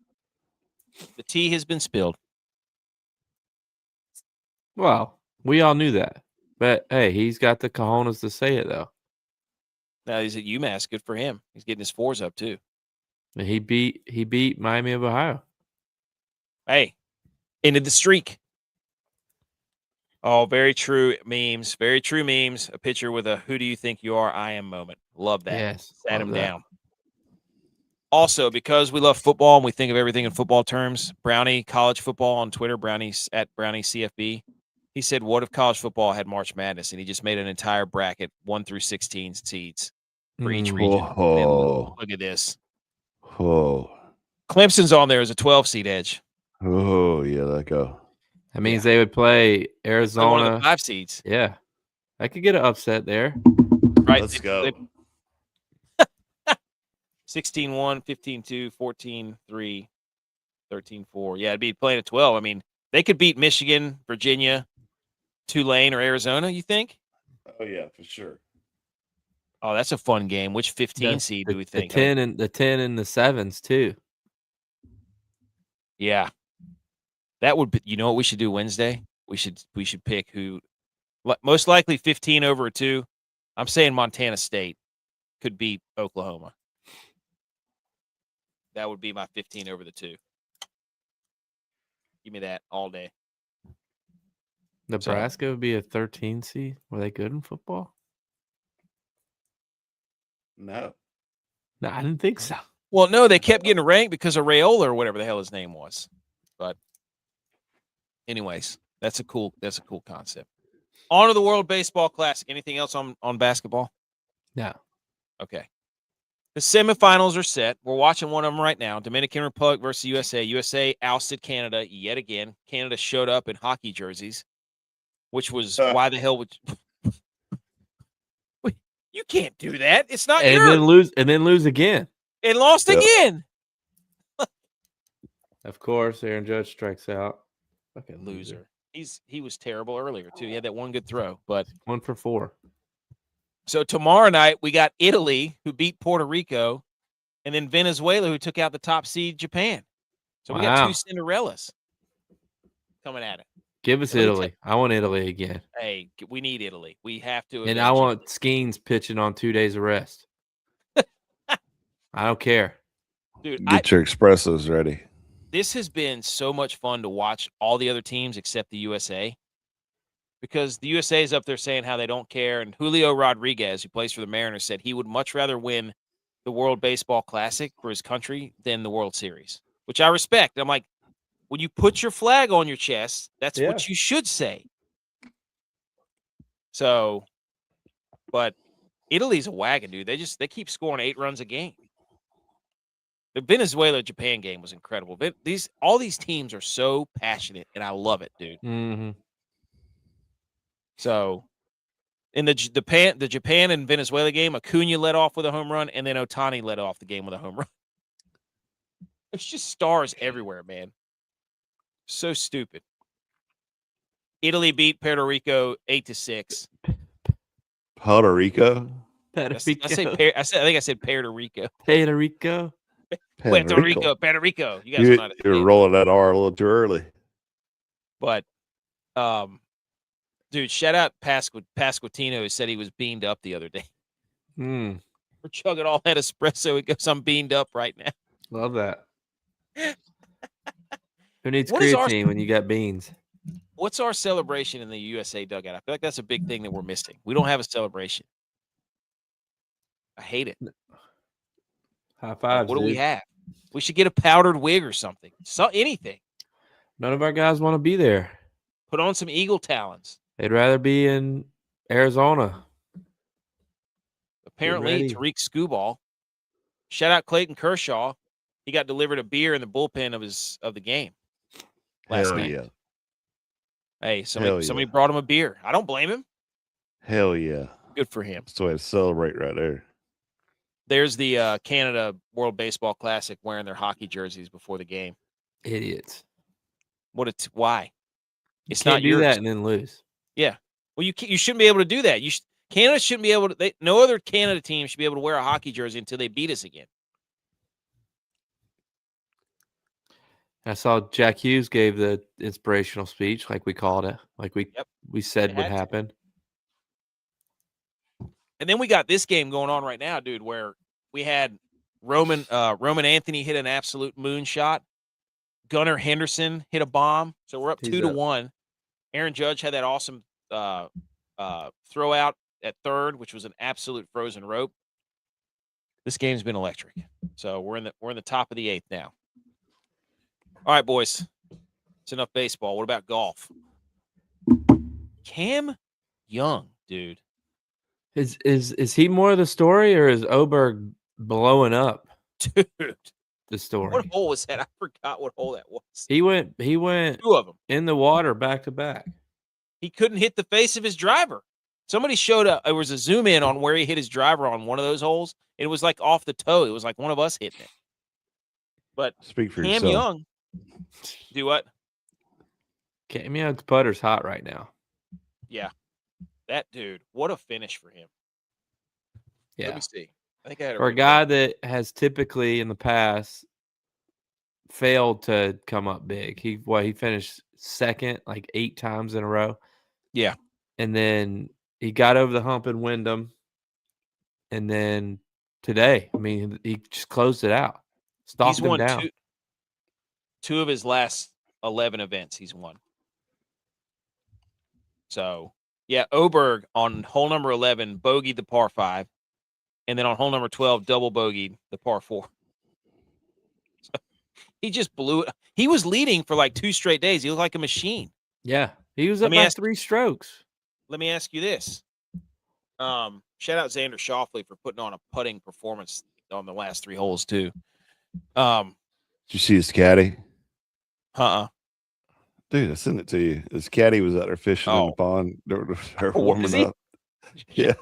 The tea has been spilled. Well, we all knew that. But, hey, he's got the cojones to say it, though. Now he's at UMass. Good for him. He's getting his 4s up, too. And he beat Miami of Ohio. Hey, ended the streak. Oh, very true memes. Very true memes. A picture with a "Who do you think you are? I am" moment. Love that. Yes. Sat him down. Also, because we love football and we think of everything in football terms, Brownie College Football on Twitter, Brownie's at Brownie CFB. He said, what if college football had March Madness? And he just made an entire bracket, 1 through 16 seeds for each region. Oh. Look at this. Oh. Clemson's on there as a 12 seed edge. Oh, yeah, let go. That means they would play Arizona. One of the 5 seeds. Yeah. I could get an upset there. Right. Let's go. 16-1, 15-2, 14-3, 13-4. Yeah, it'd be playing at 12. I mean, they could beat Michigan, Virginia, Tulane, or Arizona, you think? Oh, yeah, for sure. Oh, that's a fun game. Which 15 seed do we think? The 10 and the 7s, too. Yeah. That would be, you know what we should do Wednesday? We should pick who most likely 15 over a 2. I'm saying Montana State could beat Oklahoma. That would be my 15 over the 2. Give me that all day. Nebraska would be a 13 seed. Were they good in football? No. No, I didn't think so. Well, no, they kept getting ranked because of Raiola or whatever the hell his name was. But anyways, that's a cool concept. On to the World Baseball Classic. Anything else on basketball? No. Okay. The semifinals are set. We're watching one of them right now. Dominican Republic versus USA. USA ousted Canada yet again. Canada showed up in hockey jerseys, which was why the hell would you can't do that. It's not and yours. then lose again. And lost again. Of course, Aaron Judge strikes out. Fucking loser. He was terrible earlier too. He had that one good throw, but 1 for 4. So tomorrow night we got Italy, who beat Puerto Rico, and then Venezuela, who took out the top seed Japan. So we got 2 Cinderellas coming at it. Give us Italy. I want Italy again. Hey, we need Italy. We have to. And I want Skeens pitching on 2 days of rest. I don't care. Dude, Get your espressos ready. This has been so much fun to watch all the other teams except the USA, because the USA is up there saying how they don't care. And Julio Rodriguez, who plays for the Mariners, said he would much rather win the World Baseball Classic for his country than the World Series, which I respect. I'm like, when you put your flag on your chest, that's what you should say. So, but Italy's a wagon, dude. They keep scoring 8 runs a game. The Venezuela-Japan game was incredible. All these teams are so passionate, and I love it, dude. Mm-hmm. So, in the Japan and Venezuela game, Acuna led off with a home run, and then Ohtani led off the game with a home run. There's just stars everywhere, man. So stupid. Italy beat Puerto Rico 8-6. Puerto Rico? I think I said Puerto Rico. Puerto Rico. Puerto Rico. You guys are not. You're rolling that R a little too early. But, dude, shout out Pasquantino, who said he was beamed up the other day. We're chugging all that espresso. He goes, I'm beamed up right now. Love that. Who needs creatine when you got beans? What's our celebration in the USA dugout? I feel like that's a big thing that we're missing. We don't have a celebration. I hate it. High fives. What do we have? We should get a powdered wig or something. Anything. None of our guys want to be there. Put on some eagle talons. They'd rather be in Arizona. Apparently, Tariq Skubal. Shout out Clayton Kershaw. He got delivered a beer in the bullpen of the game last night. Yeah. Hey, somebody brought him a beer. I don't blame him. Hell yeah. Good for him. That's the way to celebrate right there. There's the Canada World Baseball Classic wearing their hockey jerseys before the game. Idiots. Why? It's Can't not do yours. that and then lose. Yeah. Well, you shouldn't be able to do that. Canada shouldn't be able to. No other Canada team should be able to wear a hockey jersey until they beat us again. I saw Jack Hughes gave the inspirational speech, like we called it, like we said would happen. And then we got this game going on right now, dude, where we had Roman Anthony hit an absolute moonshot. Gunnar Henderson hit a bomb. So we're up 2-1. Aaron Judge had that awesome throw out at third, which was an absolute frozen rope. This game's been electric. So we're in the top of the 8th now. All right, boys. It's enough baseball. What about golf? Cam Young, dude. Is he more of the story, or is Aberg blowing up? Dude, the story. What hole was that? I forgot what hole that was. He went 2 of them in the water back to back. He couldn't hit the face of his driver. Somebody showed up. There was a zoom in on where he hit his driver on one of those holes. It was like off the toe. It was like one of us hitting it. But speak for Cam yourself. Young. Do what? Cam Young's putter's hot right now. Yeah. That dude, what a finish for him. Yeah. Let me see. I think I had for a guy that has typically in the past failed to come up big. He finished second like 8 times in a row. Yeah. And then he got over the hump in Wyndham. And then today, I mean, he just closed it out. Stalked him down. Two of his last 11 events he's won. So, yeah, Aberg on hole number 11 bogeyed the par 5. And then on hole number 12, double bogeyed the par 4. So, he just blew it. He was leading for like 2 straight days. He looked like a machine. Yeah. He was up by 3 strokes. Let me ask you this. Shout out Xander Schauffele for putting on a putting performance on the last 3 holes too. Did you see his caddy? Dude, I sent it to you. His caddy was out there fishing in the pond. They're warming up. Yeah.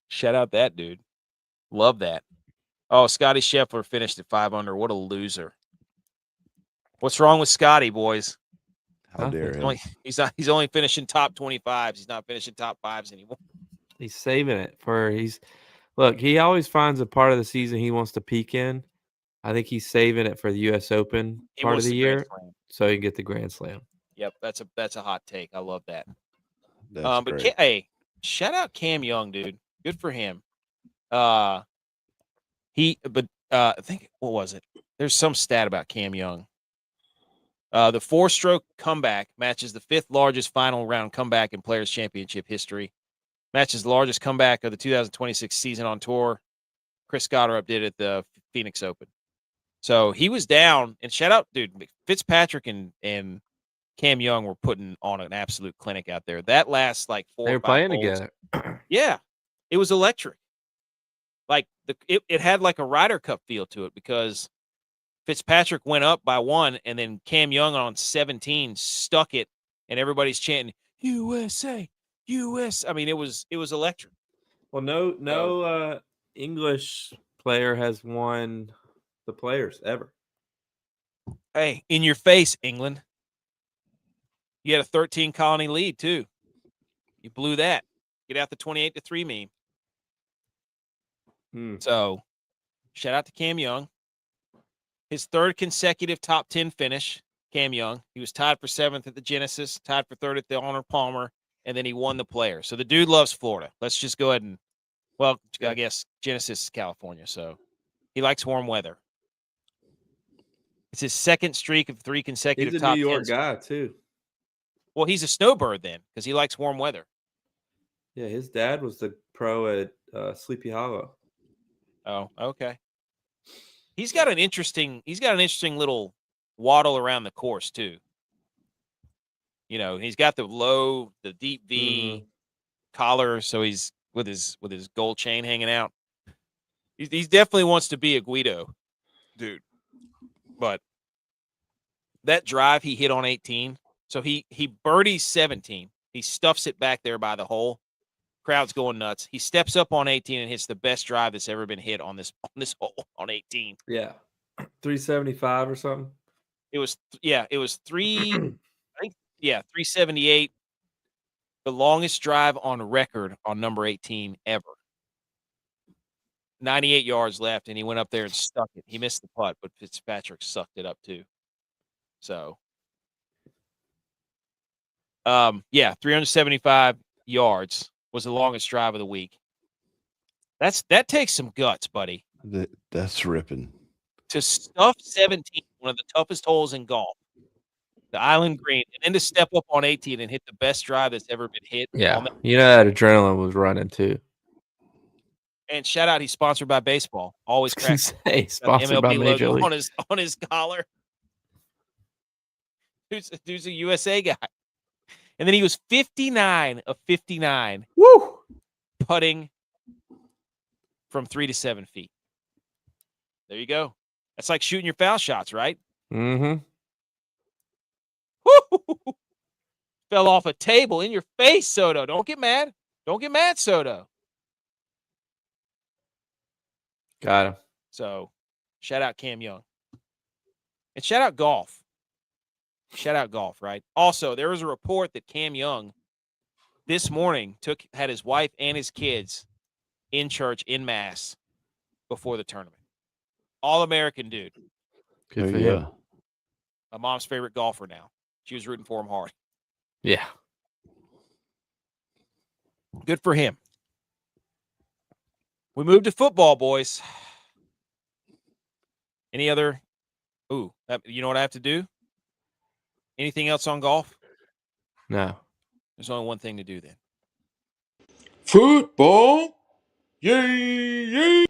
Shout out that dude. Love that. Oh, Scotty Scheffler finished at 5 under. What a loser. What's wrong with Scotty, boys? How dare him? He's only finishing top 25s. He's not finishing top 5s anymore. He's saving it look, he always finds a part of the season he wants to peak in. I think he's saving it for the U.S. Open part of the year so he can get the Grand Slam. Yep, that's a hot take. I love that. That's great. Hey, shout out Cam Young, dude. Good for him. I think, what was it? There's some stat about Cam Young. The 4-stroke comeback matches the 5th largest final round comeback in Players Championship history. Matches the largest comeback of the 2026 season on tour. Chris Gotterup did at the Phoenix Open. So he was down, and shout out, dude, Fitzpatrick and Cam Young were putting on an absolute clinic out there. That last like 4 they were or 5 playing holes, together. Yeah, it was electric. Like it had like a Ryder Cup feel to it because Fitzpatrick went up by 1, and then Cam Young on 17 stuck it, and everybody's chanting USA, US. I mean, it was electric. Well, no English player has won the Players ever. Hey, in your face, England. You had a 13 colony lead too. You blew that. Get out the 28-3 meme. So, shout out to Cam Young. His 3rd consecutive top 10 finish, Cam Young. He was tied for 7th at the Genesis, tied for 3rd at the Arnold Palmer, and then he won the Player. So the dude loves Florida. Let's just go ahead and, well, I guess Genesis is California, so he likes warm weather. It's his 2nd streak of 3 consecutive top 10s. He's a New York guy too. Well, he's a snowbird then because he likes warm weather. Yeah, his dad was the pro at Sleepy Hollow. Oh, okay. He's got an interesting little waddle around the course too. You know, he's got the deep V collar, so he's with his gold chain hanging out. He definitely wants to be a Guido, dude. But that drive he hit on 18, so he birdies 17. He stuffs it back there by the hole. Crowd's going nuts. He steps up on 18 and hits the best drive that's ever been hit on this hole on 18. Yeah, 375 or something. It was 378. The longest drive on record on number 18 ever. 98 yards left, and he went up there and stuck it. He missed the putt, but Fitzpatrick sucked it up too. So, 375 yards was the longest drive of the week. That takes some guts, buddy. That's ripping. To stuff 17, one of the toughest holes in golf, the Island Green, and then to step up on 18 and hit the best drive that's ever been hit. Yeah, that adrenaline was running too. And shout out, he's sponsored by baseball. Always cracks. Sponsored by Major League on his collar. Who's a USA guy. And then he was 59 of 59. Woo! Putting from 3 to 7 feet. There you go. That's like shooting your foul shots, right? Mm-hmm. Woo! Fell off a table in your face, Soto. Don't get mad. Don't get mad, Soto. Got him. So, shout out Cam Young. And shout out golf. Shout out golf, right? Also, there was a report that Cam Young this morning had his wife and his kids in church in mass before the tournament. All-American dude. Good for him. My mom's favorite golfer now. She was rooting for him hard. Yeah. Good for him. We moved to football, boys. Any other? Ooh, you know what I have to do? Anything else on golf? No. There's only one thing to do then. Football. Yay!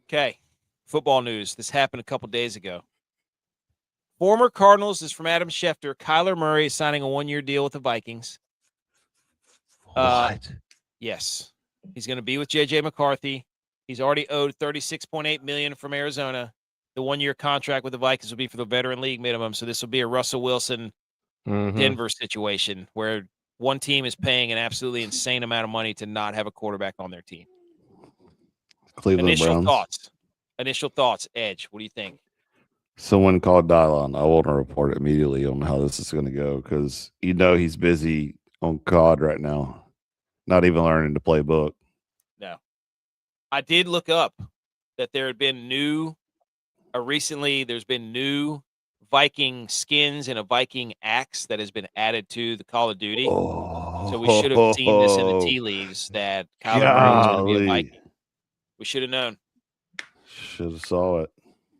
Okay. Football news. This happened a couple days ago. Former Cardinals, this is from Adam Schefter. Kyler Murray is signing a 1-year deal with the Vikings. What? Yes. He's going to be with J.J. McCarthy. He's already owed $36.8 million from Arizona. The 1-year contract with the Vikings will be for the veteran league minimum. So this will be a Russell Wilson Denver situation where one team is paying an absolutely insane amount of money to not have a quarterback on their team. Cleveland Browns. Initial thoughts, Edge. What do you think? Someone called Dylon. I want to report immediately on how this is going to go because he's busy on COD right now, not even learning the playbook. No. I did look up that there had been recently there's been new Viking skins and a Viking axe that has been added to the Call of Duty. So we should have seen this in the tea leaves that Kyler Murray was going to be a Viking. We should have known. Should have saw it.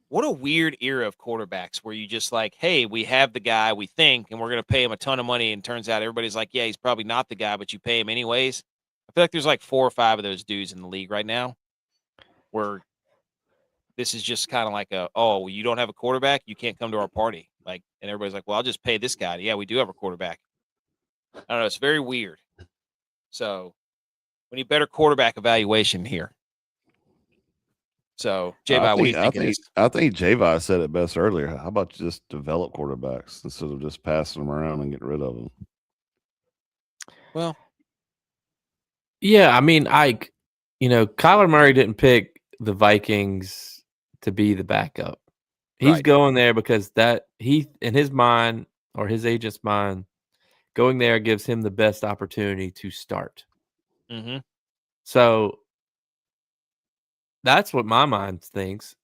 What a weird era of quarterbacks where you just like, hey, we have the guy we think, and we're going to pay him a ton of money. And turns out everybody's like, yeah, he's probably not the guy, but you pay him anyways. I feel like there's like 4 or 5 of those dudes in the league right now where this is just kind of like well, you don't have a quarterback, you can't come to our party. Like, and everybody's like, well, I'll just pay this guy. Yeah, we do have a quarterback. I don't know. It's very weird. So we need better quarterback evaluation here. So, J.Y., what do you think of this? I think J.Y. said it best earlier. How about you just develop quarterbacks instead of just passing them around and getting rid of them? Well, yeah, I mean, Kyler Murray didn't pick the Vikings to be the backup. He's going there because he, in his mind or his agent's mind, going there gives him the best opportunity to start. Mm-hmm. So that's what my mind thinks.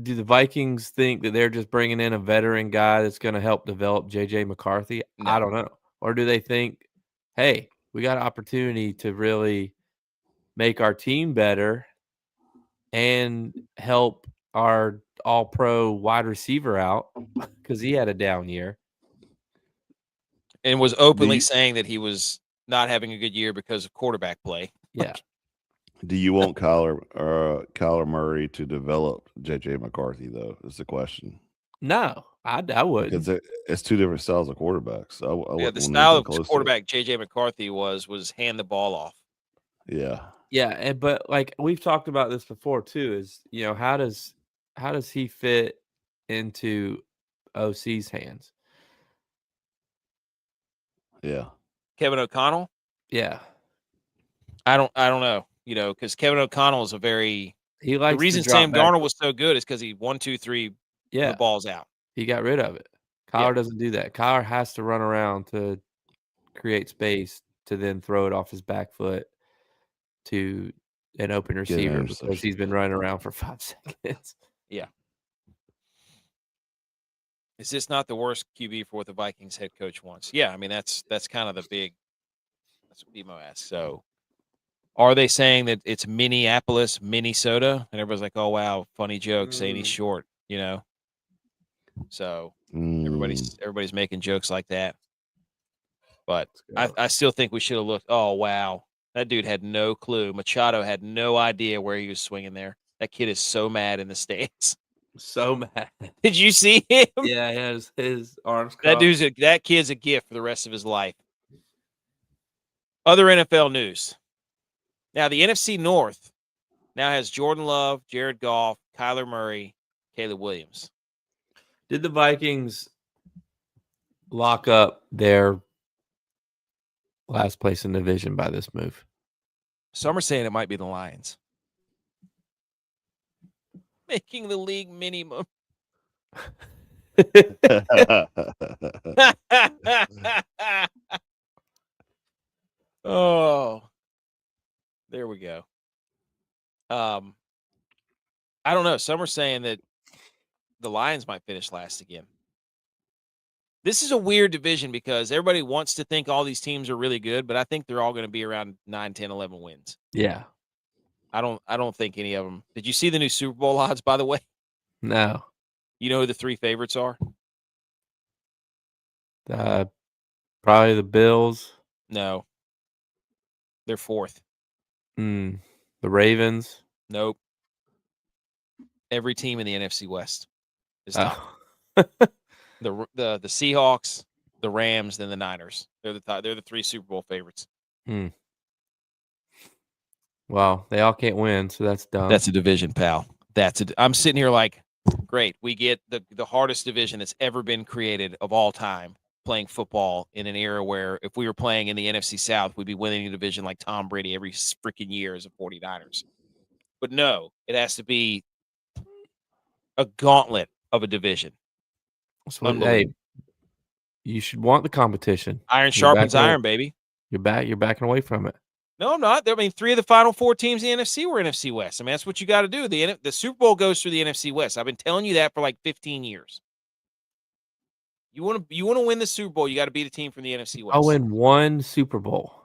Do the Vikings think that they're just bringing in a veteran guy that's going to help develop J.J. McCarthy? No. I don't know. Or do they think, hey, we got an opportunity to really make our team better and help our all-pro wide receiver out because he had a down year. And was openly saying that he was not having a good year because of quarterback play. Yeah. Do you want Kyler Murray to develop J.J. McCarthy, though, is the question. No, I wouldn't. Because it's 2 different styles of quarterbacks. The style of quarterback J.J. McCarthy was hand the ball off. Yeah. Yeah, but like we've talked about this before too, is how does he fit into OC's hands? Yeah. Kevin O'Connell? Yeah. I don't know, because Kevin O'Connell is the reason Sam Darnold was so good is because he 1, 2, 3 the ball's out. He got rid of it. Kyler doesn't do that. Kyler has to run around to create space to then throw it off his back foot to an open receiver because he's been running around for 5 seconds. Yeah. Is this not the worst QB for what the Vikings head coach wants? Yeah, I mean that's kind of the big. That's what Demo asked. So, are they saying that it's Minneapolis, Minnesota, and everybody's like, "Oh wow, funny joke saying he's short," So everybody's making jokes like that. But I still think we should have looked. Oh wow, that dude had no clue. Machado had no idea where he was swinging there. That kid is so mad in the stands. So mad. Did you see him? Yeah, he has his arms crossed. That kid's a gift for the rest of his life. Other NFL news. Now, the NFC North now has Jordan Love, Jared Goff, Kyler Murray, Caleb Williams. Did the Vikings lock up their last place in the division by this move? Some are saying it might be the Lions. Making the league minimum. Oh, there we go. I don't know. Some are saying that the Lions might finish last again. This is a weird division because everybody wants to think all these teams are really good, but I think they're all going to be around 9, 10, 11 wins. Yeah. I don't think any of them. Did you see the new Super Bowl odds, by the way? No. You know who the 3 favorites are? Probably the Bills. No. They're 4th. The Ravens. Nope. Every team in the NFC West is top. The Seahawks, the Rams, then the Niners. They're the 3 Super Bowl favorites. Well, they all can't win, so that's dumb. That's a division, pal. I'm sitting here like, great. We get the hardest division that's ever been created of all time, playing football in an era where if we were playing in the NFC South, we'd be winning a division like Tom Brady every freaking year as a 49ers. But no, it has to be a gauntlet of a division. So, hey, you should want the competition. Iron sharpens iron, baby. You're backing away from it. No, I'm not. I mean, 3 of the final 4 teams in the NFC were NFC West. I mean, that's what you got to do. The Super Bowl goes through the NFC West. I've been telling you that for like 15 years. You want to win the Super Bowl, you got to beat a team from the NFC West. I'll win one Super Bowl.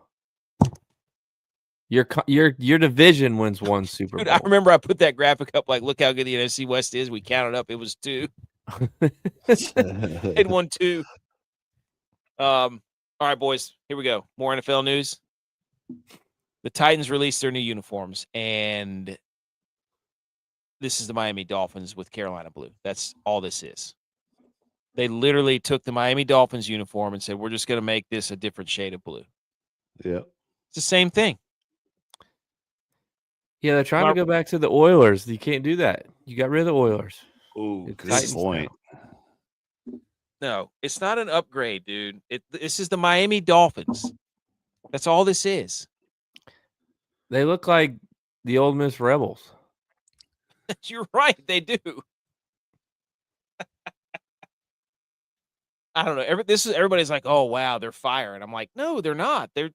Your division wins one Super Bowl. I remember I put that graphic up like, look how good the NFC West is. We counted up. It was 2. It won 2. All right, boys. Here we go. More NFL news. The Titans released their new uniforms, and this is the Miami Dolphins with Carolina blue. That's all this is. They literally took the Miami Dolphins uniform and said, we're just going to make this a different shade of blue. Yeah. It's the same thing. Yeah, they're trying to go back to the Oilers. You can't do that. You got rid of the Oilers. Ooh, good point. No, it's not an upgrade, dude. This is the Miami Dolphins. That's all this is. They look like the Ole Miss Rebels. You're right. They do. I don't know. Everybody's like, oh, wow, they're fire. And I'm like, no, they're not. They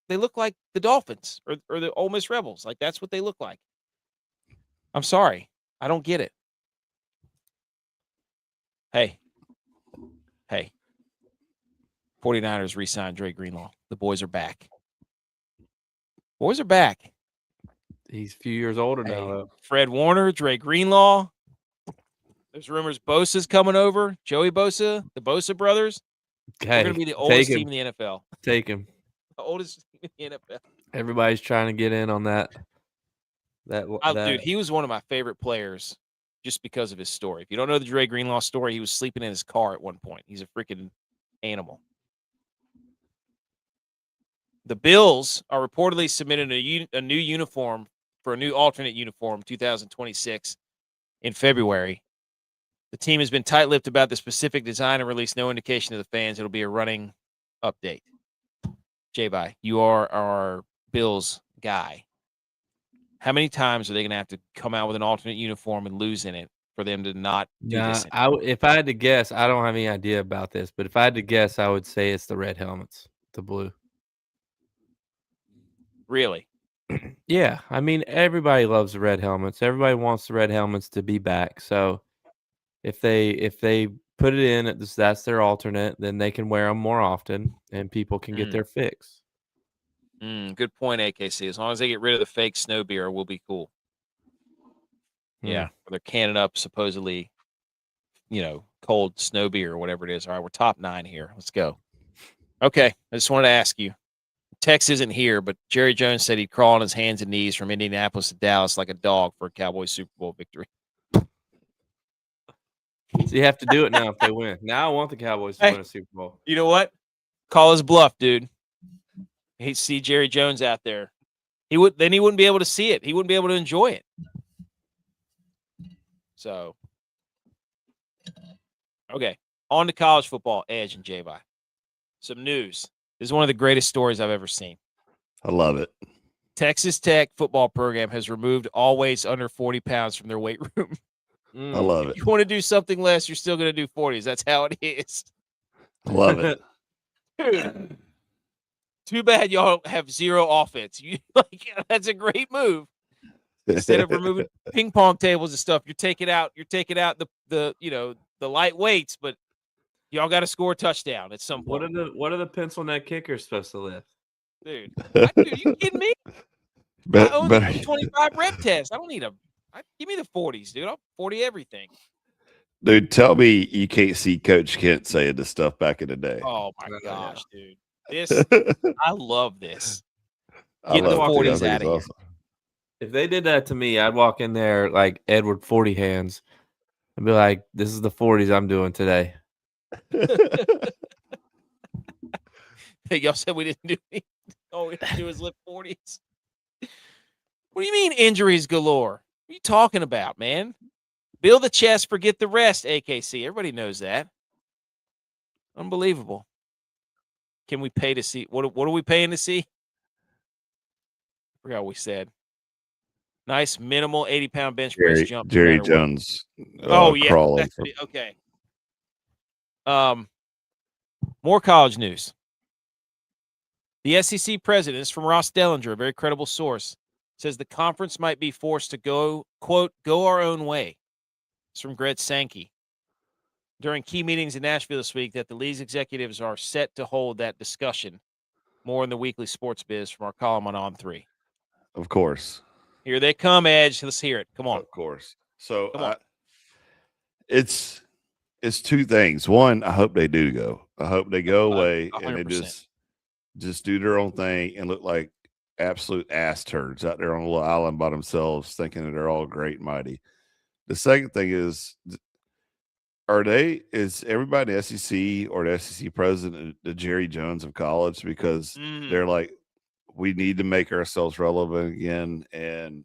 look like the Dolphins or the Ole Miss Rebels. Like, that's what they look like. I'm sorry. I don't get it. Hey. 49ers re-signed Dre Greenlaw. The boys are back. He's a few years older now, though. Fred Warner, Dre Greenlaw. There's rumors Bosa's coming over. Joey Bosa, the Bosa brothers. They're going to be the oldest team in the NFL. Take him. The oldest team in the NFL. Everybody's trying to get in on that. Dude, he was one of my favorite players just because of his story. If you don't know the Dre Greenlaw story, he was sleeping in his car at one point. He's a freaking animal. The Bills are reportedly submitting a new uniform for a new alternate uniform, 2026, in February. The team has been tight-lipped about the specific design and released no indication to the fans. It'll be a running update. J-Bye, you are our Bills guy. How many times are they going to have to come out with an alternate uniform and lose in it for them to not do this? If I had to guess, I don't have any idea about this, but if I had to guess, I would say it's the red helmets, the blue. Really? Yeah. I mean, everybody loves the red helmets. Everybody wants the red helmets to be back. So if they put it in, that's their alternate, then they can wear them more often and people can get their fix. Good point, AKC. As long as they get rid of the fake snow beer, we'll be cool. Yeah. They're canning up supposedly, cold snow beer or whatever it is. All right, we're top 9 here. Let's go. Okay. I just wanted to ask you. Tex isn't here, but Jerry Jones said he'd crawl on his hands and knees from Indianapolis to Dallas like a dog for a Cowboys Super Bowl victory. So you have to do it now if they win. Now I want the Cowboys to win a Super Bowl. You know what? Call his bluff, dude. He'd see Jerry Jones out there. He wouldn't be able to see it. He wouldn't be able to enjoy it. So, okay. On to college football, Edge and J-Bye. Some news. This is one of the greatest stories I've ever seen. I love it. Texas Tech football program has removed all weights under 40 pounds from their weight room. I love it. If you want to do something less, you're still going to do 40s. That's how it is. Love it. Dude, too bad y'all have zero offense. That's a great move. Instead of removing ping pong tables and stuff, you're taking out the light weights, but y'all got to score a touchdown at some point. What are the pencil neck kickers supposed to lift? Dude, you kidding me? I own the 25 rep test. I don't need give me the 40s, dude. I'll 40 everything. Dude, tell me you can't see Coach Kent saying this stuff back in the day. Oh my gosh, dude. I love this. Get the 40s out of here. Awesome. If they did that to me, I'd walk in there like Edward 40 hands and be like, this is the 40s I'm doing today. Hey, y'all said we didn't do anything. All we had to do is lift 40s. What do you mean injuries galore? What are you talking about, man? Build the chest, forget the rest, AKC. Everybody knows that. Unbelievable. Can we pay to see? What are we paying to see? I forgot what we said. Nice minimal 80-pound bench press jump. Jerry Jones. Oh, yeah. Crawl That's okay. More college news. The SEC president is from Ross Dellinger, a very credible source, says the conference might be forced to go, quote, go our own way. It's from Greg Sankey. During key meetings in Nashville this week that the league's executives are set to hold that discussion. More in the weekly sports biz from our column on 3. Of course. Here they come, Edge. Let's hear it. Come on. Of course. So it's two things. One, I hope they do go. I hope they go away 100%. and they just do their own thing and look like absolute ass turds out there on a little island by themselves, thinking that they're all great and mighty. The second thing is everybody in the SEC or the SEC president the Jerry Jones of college? Because they're like, we need to make ourselves relevant again, and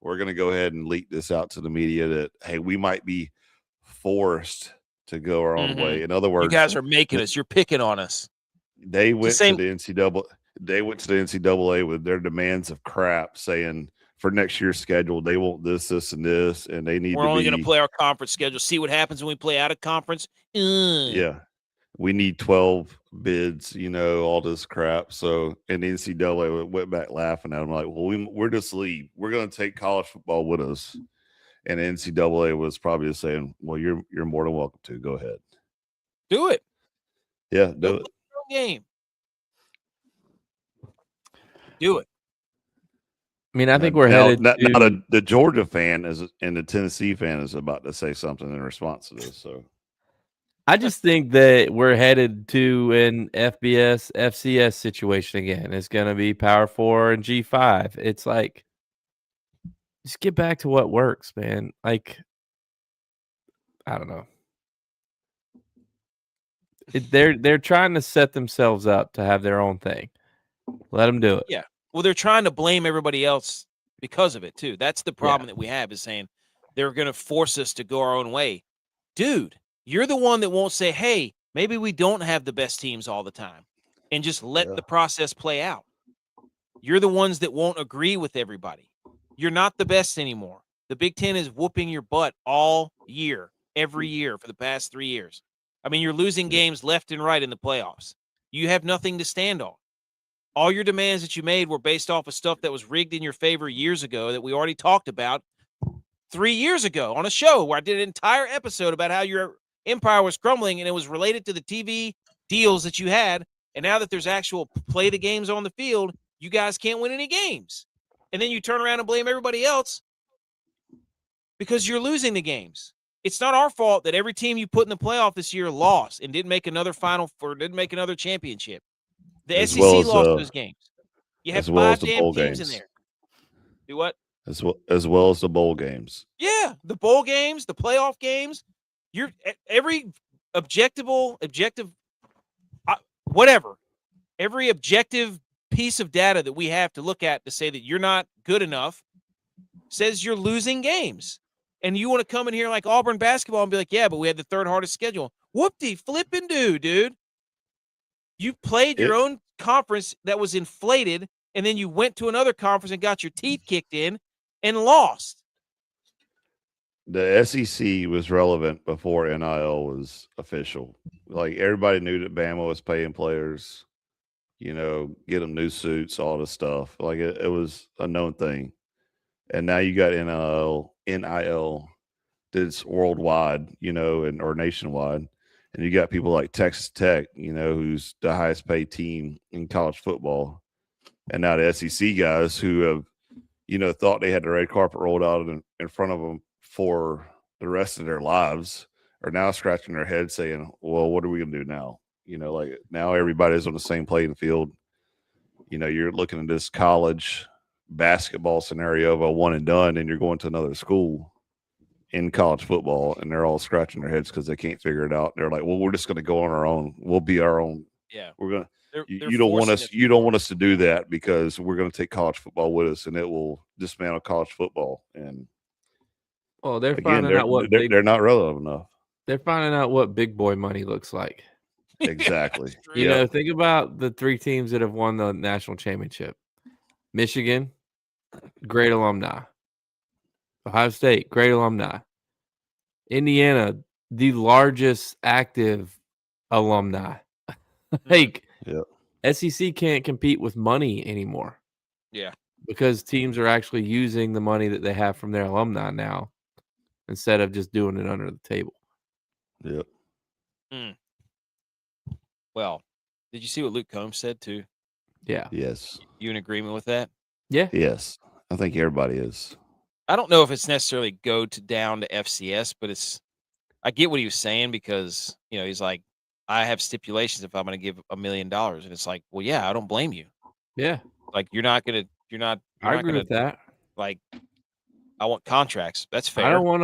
we're going to go ahead and leak this out to the media that, hey, we might be forced to go our own way. In other words, you guys are making us. You're picking on us. They went to the NCAA. They went to the NCAA with their demands of crap, saying for next year's schedule they want this, and this, and they need. We're only going to play our conference schedule. See what happens when we play out of conference. Yeah, we need 12 bids. All this crap. So, and the NCAA went back laughing at them like, "Well, we're just leave. We're going to take college football with us." And the NCAA was probably just saying, "Well, you're more than welcome to go ahead, do it." Yeah, do it. Game. Do it. I mean, I think we're headed to the Georgia fan and the Tennessee fan is about to say something in response to this. So I just think that we're headed to an FBS, FCS situation again. It's going to be Power 4 and G5. It's like, just get back to what works, man. Like, I don't know. They're trying to set themselves up to have their own thing. Let them do it. Yeah. Well, they're trying to blame everybody else because of it, too. That's the problem that we have, is saying they're going to force us to go our own way. Dude, you're the one that won't say, hey, maybe we don't have the best teams all the time, and just let the process play out. You're the ones that won't agree with everybody. You're not the best anymore. The Big Ten is whooping your butt all year, every year for the past 3 years. I mean, you're losing games left and right in the playoffs. You have nothing to stand on. All your demands that you made were based off of stuff that was rigged in your favor years ago that we already talked about 3 years ago on a show where I did an entire episode about how your empire was crumbling, and it was related to the TV deals that you had. And now that there's actual play the games on the field, you guys can't win any games. And then you turn around and blame everybody else because you're losing the games. It's not our fault that every team you put in the playoff this year lost and didn't make another didn't make another championship. The SEC lost those games. You have 5 damn teams in there. Do what? As well as the bowl games. Yeah, the bowl games, the playoff games. You're every every objective piece of data that we have to look at to say that you're not good enough says you're losing games. And you want to come in here like Auburn basketball and be like, yeah, but we had the 3rd hardest schedule. Whoop-de-flippin' do, dude. You played your own conference that was inflated, and then you went to another conference and got your teeth kicked in and lost. The SEC was relevant before NIL was official. Like, everybody knew that Bama was paying players, get them new suits, all this stuff. Like, it was a known thing. And now you got NIL that's worldwide, or nationwide. And you got people like Texas Tech, who's the highest paid team in college football. And now the SEC guys who have, thought they had the red carpet rolled out in front of them for the rest of their lives are now scratching their head saying, well, what are we going to do now? Like, now everybody's on the same playing field. You're looking at this college basketball scenario of a one and done, and you're going to another school in college football, and they're all scratching their heads because they can't figure it out. They're like, well, we're just going to go on our own. We'll be our own. Yeah. We're going to, you don't want us. You don't want us to do that because we're going to take college football with us, and it will dismantle college football. And they're finding out what they're not relevant enough. They're finding out what big boy money looks like. Exactly. You know, think about the 3 teams that have won the national championship. Michigan, great alumni. Ohio State, great alumni. Indiana, the largest active alumni. Like, SEC can't compete with money anymore. Yeah. Because teams are actually using the money that they have from their alumni now instead of just doing it under the table. Yep. Well, did you see what Luke Combs said too? Yeah. Yes. You in agreement with that? Yeah. Yes. I think everybody is. I don't know if it's necessarily down to FCS, but I get what he was saying because, he's like, I have stipulations if I'm going to give $1 million. And it's like, well, yeah, I don't blame you. Yeah. Like, I agree with that. Like, I want contracts. That's fair. I wouldn't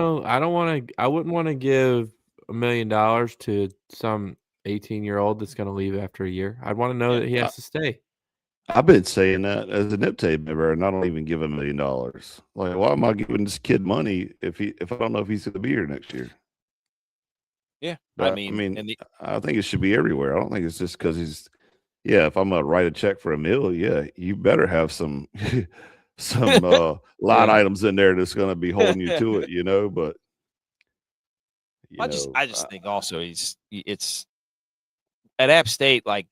want to give $1 million to some 18-year-old that's going to leave after a year. I'd want to know that he has to stay. I've been saying that as a Nip Tape member, and I don't even give $1 million. Like, why am I giving this kid money if I don't know if he's going to be here next year? Yeah, but, I think it should be everywhere. I don't think it's just because he's. Yeah, if I'm gonna write a check for $1 million, you better have some line items in there that's going to be holding you to it, But I just think also it's at App State. Like,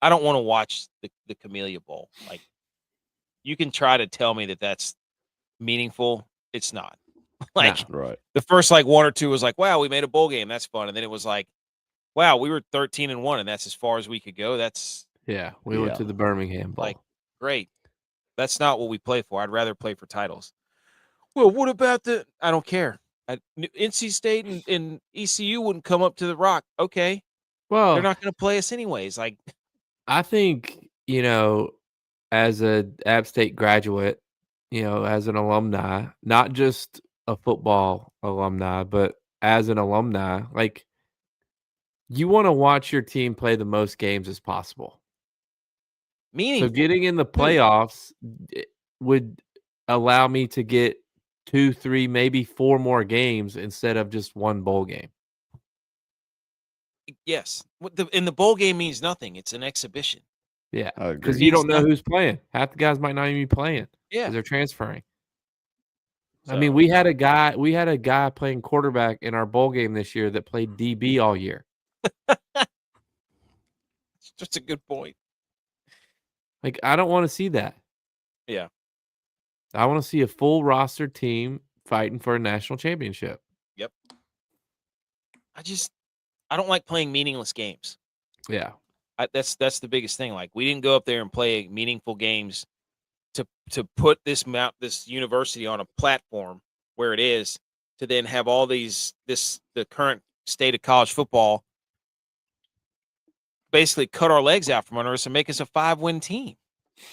I don't want to watch the Camellia Bowl. Like, you can try to tell me that that's meaningful. It's not. Like, right. The first 1 or 2 was like, wow, we made a bowl game. That's fun. And then it was like, wow, we were 13-1, and that's as far as we could go. We went to the Birmingham Bowl. Like, great. That's not what we play for. I'd rather play for titles. Well, what about I don't care. NC State and ECU wouldn't come up to the Rock. Okay. Well, they're not going to play us anyways. Like, I think, as a App State graduate, as an alumni, not just a football alumni, but as an alumni, like, you want to watch your team play the most games as possible. Meaningful. So getting in the playoffs would allow me to get 2, 3, maybe 4 more games instead of just 1 bowl game. Yes. And the bowl game means nothing. It's an exhibition. Yeah. Because you don't know who's playing. Half the guys might not even be playing. Yeah. Because they're transferring. So, I mean, we had a guy playing quarterback in our bowl game this year that played DB all year. That's a good point. Like, I don't want to see that. Yeah. I want to see a full roster team fighting for a national championship. Yep. I don't like playing meaningless games. Yeah. That's the biggest thing. Like, we didn't go up there and play meaningful games to put this university on a platform where it is, to then have all the current state of college football basically cut our legs out from under us and make us a 5-win team.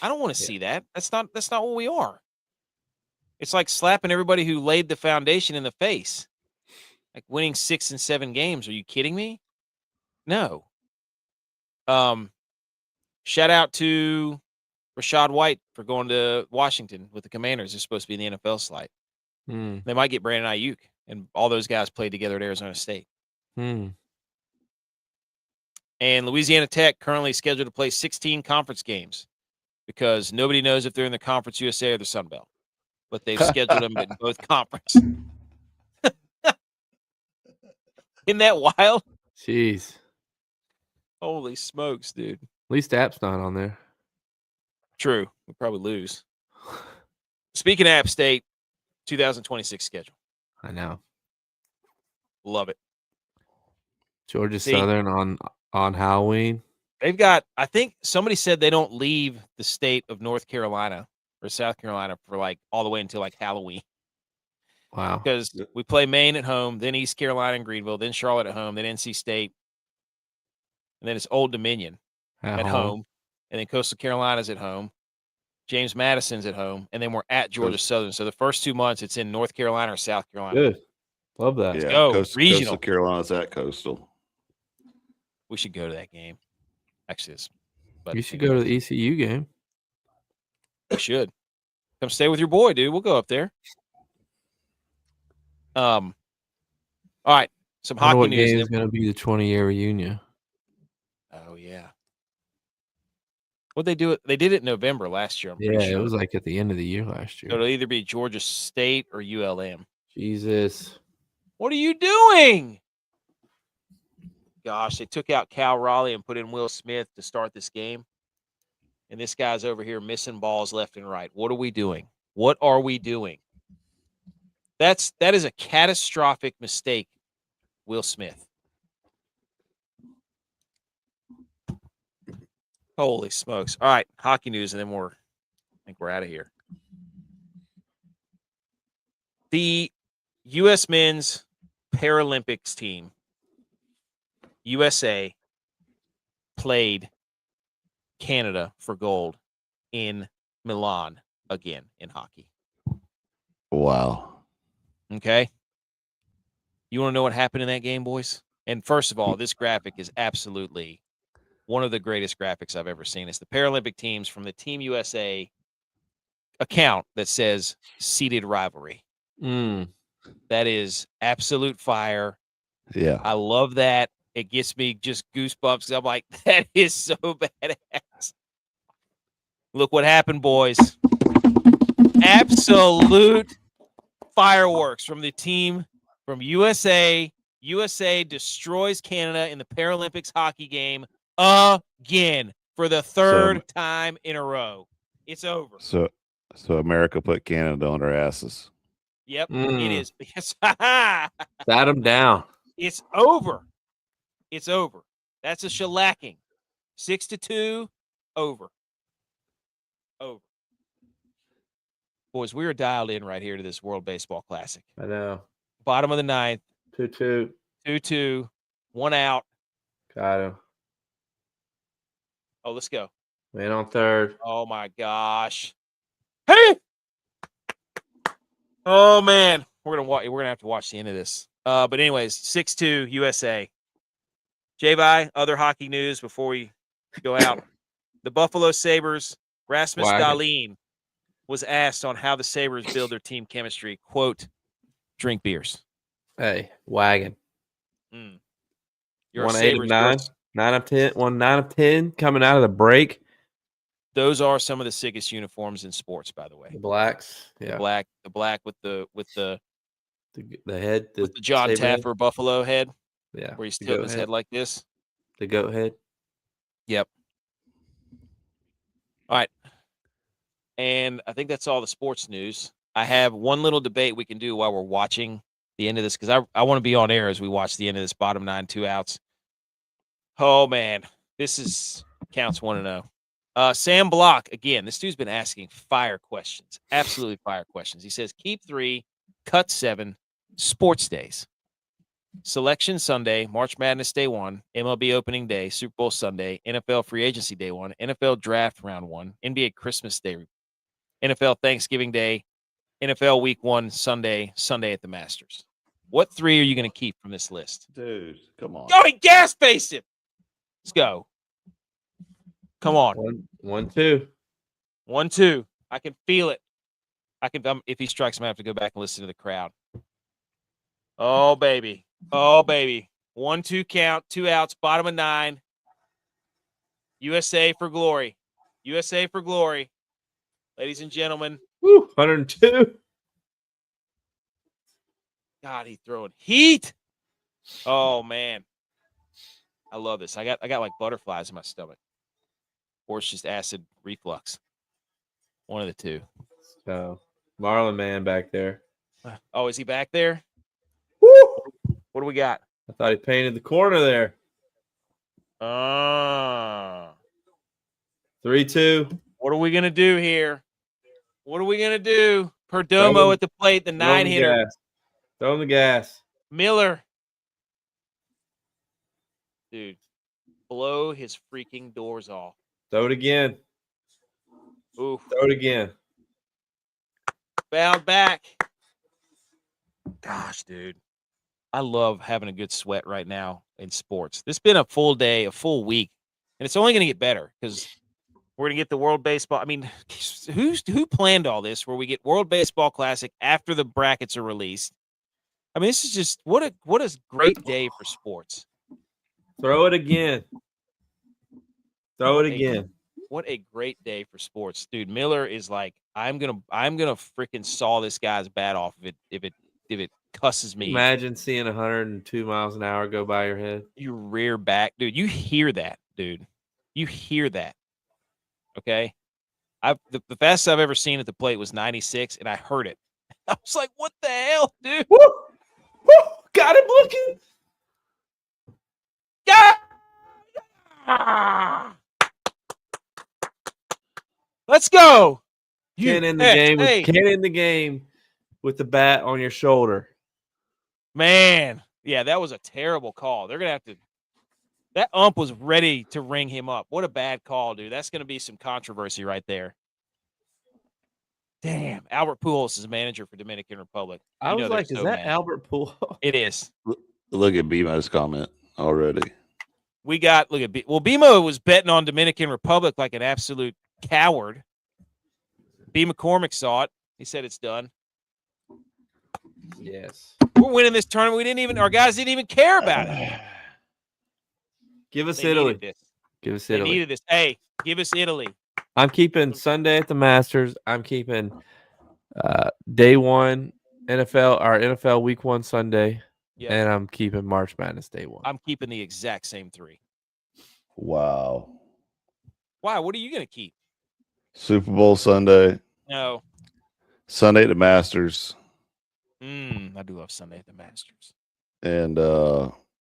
I don't want to see that. That's not what we are. It's like slapping everybody who laid the foundation in the face. Like, winning 6 and 7 games. Are you kidding me? No. Shout out to Rashad White for going to Washington with the Commanders. They're supposed to be in the NFL slide. They might get Brandon Ayuk, and all those guys played together at Arizona State. And Louisiana Tech currently scheduled to play 16 conference games because nobody knows if they're in the Conference USA or the Sun Belt. But they've scheduled them in both conferences. Isn't that wild? Jeez. Holy smokes, dude. At least App's not on there. True. We'll probably lose. Speaking of App State, 2026 schedule. I know. Love it. Georgia Southern on Halloween. They've got, I think somebody said they don't leave the state of North Carolina or South Carolina for all the way until Halloween. Wow. Because we play Maine at home, then East Carolina and Greenville, then Charlotte at home, then NC State, and then it's Old Dominion at home, and then Coastal Carolina's at home, James Madison's at home, and then we're at Georgia Southern. So the first 2 months, it's in North Carolina or South Carolina. Good. Love that. Yeah, Regional. Coastal Carolina's at Coastal. We should go to that game. Actually, it's. But You should go to the ECU game. You should come stay with your boy, dude. We'll go up there. All right. Some I wonder hockey what news. game is going to be the 20-year reunion. Oh yeah. What they do? They did it in November last year. I'm pretty Yeah, sure. it was like at the end of the year last So year. it'll either be Georgia State or ULM. Jesus. What are you doing? Gosh, they took out Cal Raleigh and put in Will Smith to start this game. And this guy's over here missing balls left and right. What are we doing? What are we doing? That is a catastrophic mistake, Will Smith. Holy smokes. All right, hockey news, and then I think we're out of here. The U.S. men's Paralympics team, USA, played Canada for gold in Milan again in hockey. Wow. Okay. You want to know what happened in that game, boys? And first of all, this graphic is absolutely one of the greatest graphics I've ever seen. It's the Paralympic teams from the Team USA account that says seeded rivalry. That is absolute fire. Yeah. I love that. It gets me just goosebumps. I'm like, that is so badass. Look what happened, boys. Absolute fireworks from the team from USA. USA destroys Canada in the Paralympics hockey game again for the third time in a row. It's over. So America put Canada on their asses. Yep, it is. Sat them down. It's over. It's over. That's a shellacking. 6-2, over. Over. Boys, we are dialed in right here to this World Baseball Classic. I know. Bottom of the ninth. 2-2. 2-2. 1 out. Got him. Oh, let's go. Man on third. Oh, my gosh. Hey! Oh, man. We're gonna have to watch the end of this. But anyways, 6-2 USA. J-Vi, other hockey news before we go out. The Buffalo Sabres, Rasmus Dahlin, was asked on how the Sabres build their team chemistry. Quote, drink beers. Hey, wagon. You're 1 a 8 of Sabres 9. person. 9 of 10. 1 9 of 10 coming out of the break. Those are some of the sickest uniforms in sports, by the way. The blacks. Yeah. The black with the head. with the John Taffer Buffalo head. Yeah. Where he's tilting his head like this. The goat head. Yep. All right. And I think that's all the sports news. I have one little debate we can do while we're watching the end of this, because I want to be on air as we watch the end of this bottom 9, 2 outs. Oh, man. This is counts 1-0. Sam Block, again, this dude's been asking fire questions. Absolutely fire questions. He says, keep 3, cut 7, sports days. Selection Sunday, March Madness Day 1, MLB Opening Day, Super Bowl Sunday, NFL Free Agency Day 1, NFL Draft Round 1, NBA Christmas Day, NFL Thanksgiving Day, NFL Week 1, Sunday at the Masters. What 3 are you going to keep from this list? Dude, come on. Go and gas-face him. Let's go. Come on. 1-2. 1-2. I can feel it. If he strikes, I'm going to have to go back and listen to the crowd. Oh, baby. Oh, baby. 1-2 count, 2 outs, bottom of 9. USA for glory. USA for glory. Ladies and gentlemen. Woo, 102. God, he's throwing heat. Oh, man. I love this. I got like butterflies in my stomach. Or it's just acid reflux. One of the two. So, Marlon Man back there. Oh, is he back there? Woo! What do we got? I thought he painted the corner there. 3-2. What are we going to do here? What are we going to do? Perdomo at the plate, the 9-hitter. Throw him the gas. Miller. Dude, blow his freaking doors off. Throw it again. Oof. Throw it again. Fouled back. Gosh, dude. I love having a good sweat right now in sports. This has been a full day, a full week and it's only going to get better because we're going to get the World Baseball. I mean, who planned all this? Where we get World Baseball Classic after the brackets are released. I mean, this is just what a great day for sports. Throw it again. Throw it again. What a great day for sports, dude. Miller is like, I'm gonna freaking saw this guy's bat off if it cusses me. Imagine seeing 102 miles an hour go by your head. You rear back, dude. You hear that, dude. You hear that. Okay. The fastest I've ever seen at the plate was 96, and I heard it. I was like, what the hell, dude? Woo! Woo! Got him looking. Yeah! Let's go. Can't end the game with the bat on your shoulder. Man, yeah, that was a terrible call. They're gonna have to. That ump was ready to ring him up. What a bad call, dude. That's gonna be some controversy right there. Damn, Albert Pujols is manager for Dominican Republic. I was like, is that Albert Pujols? It is. Look at BMO's comment already. Look at BMO was betting on Dominican Republic like an absolute coward. B. McCormick saw it. He said it's done. Yes. We're winning this tournament. Our guys didn't even care about it. Give us Italy. Give us Italy. They needed this. Hey, give us Italy. I'm keeping Sunday at the Masters. I'm keeping day one NFL week 1 Sunday. Yep. And I'm keeping March Madness day 1. I'm keeping the exact same 3. Wow. Why? What are you going to keep? Super Bowl Sunday. No. Sunday at the Masters. I do love Sunday at the Masters. And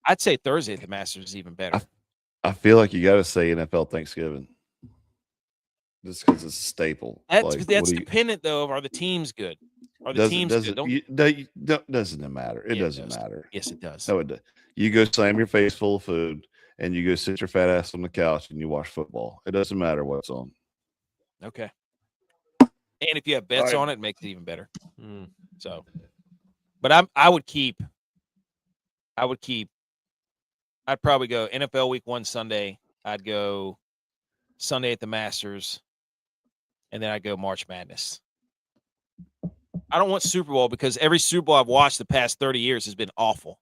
I'd say Thursday at the Masters is even better. I feel like you got to say NFL Thanksgiving. Just because it's a staple. That's dependent, though, of are the teams good? Are the teams good? Doesn't matter. It doesn't matter. Yes, it does. No, it does. You go slam your face full of food, and you go sit your fat ass on the couch, and you watch football. It doesn't matter what's on. Okay. And if you have bets on it, it makes it even better. So, but I would keep. I'd probably go NFL Week 1 Sunday. I'd go Sunday at the Masters, and then I'd go March Madness. I don't want Super Bowl because every Super Bowl I've watched the past 30 years has been awful.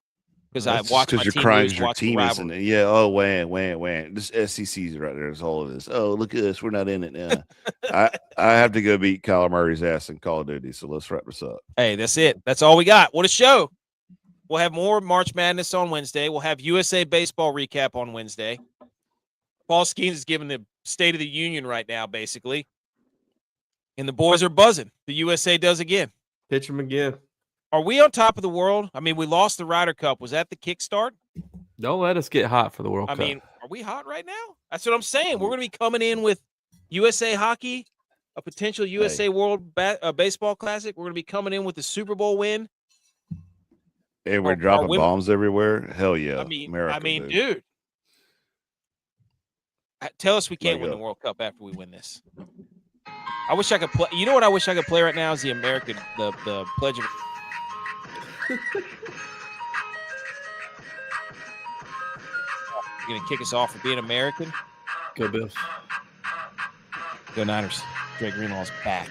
Because I've watched my team lose, watched the rivalry. Yeah, oh, wham. This SEC's right there. It's all of this. Oh, look at us. We're not in it now. I have to go beat Kyler Murray's ass in Call of Duty, so let's wrap this up. Hey, that's it. That's all we got. What a show. We'll have more March Madness on Wednesday. We'll have USA Baseball recap on Wednesday. Paul Skeens is giving the State of the Union right now, basically. And the boys are buzzing. The USA does again. Pitch them again. Are we on top of the world? I mean, we lost the Ryder Cup. Was that the kickstart? Don't let us get hot for the World Cup. I mean, are we hot right now? That's what I'm saying. We're going to be coming in with USA Hockey, a potential USA World Baseball Classic. We're going to be coming in with the Super Bowl win. And we're dropping bombs everywhere. Hell yeah. America, dude. Tell us we can't win the World Cup after we win this. I wish I could play. You know what I wish I could play right now is the Pledge of. You're gonna kick us off for being American? Go Bills. Go Niners. Dre Greenlaw's back.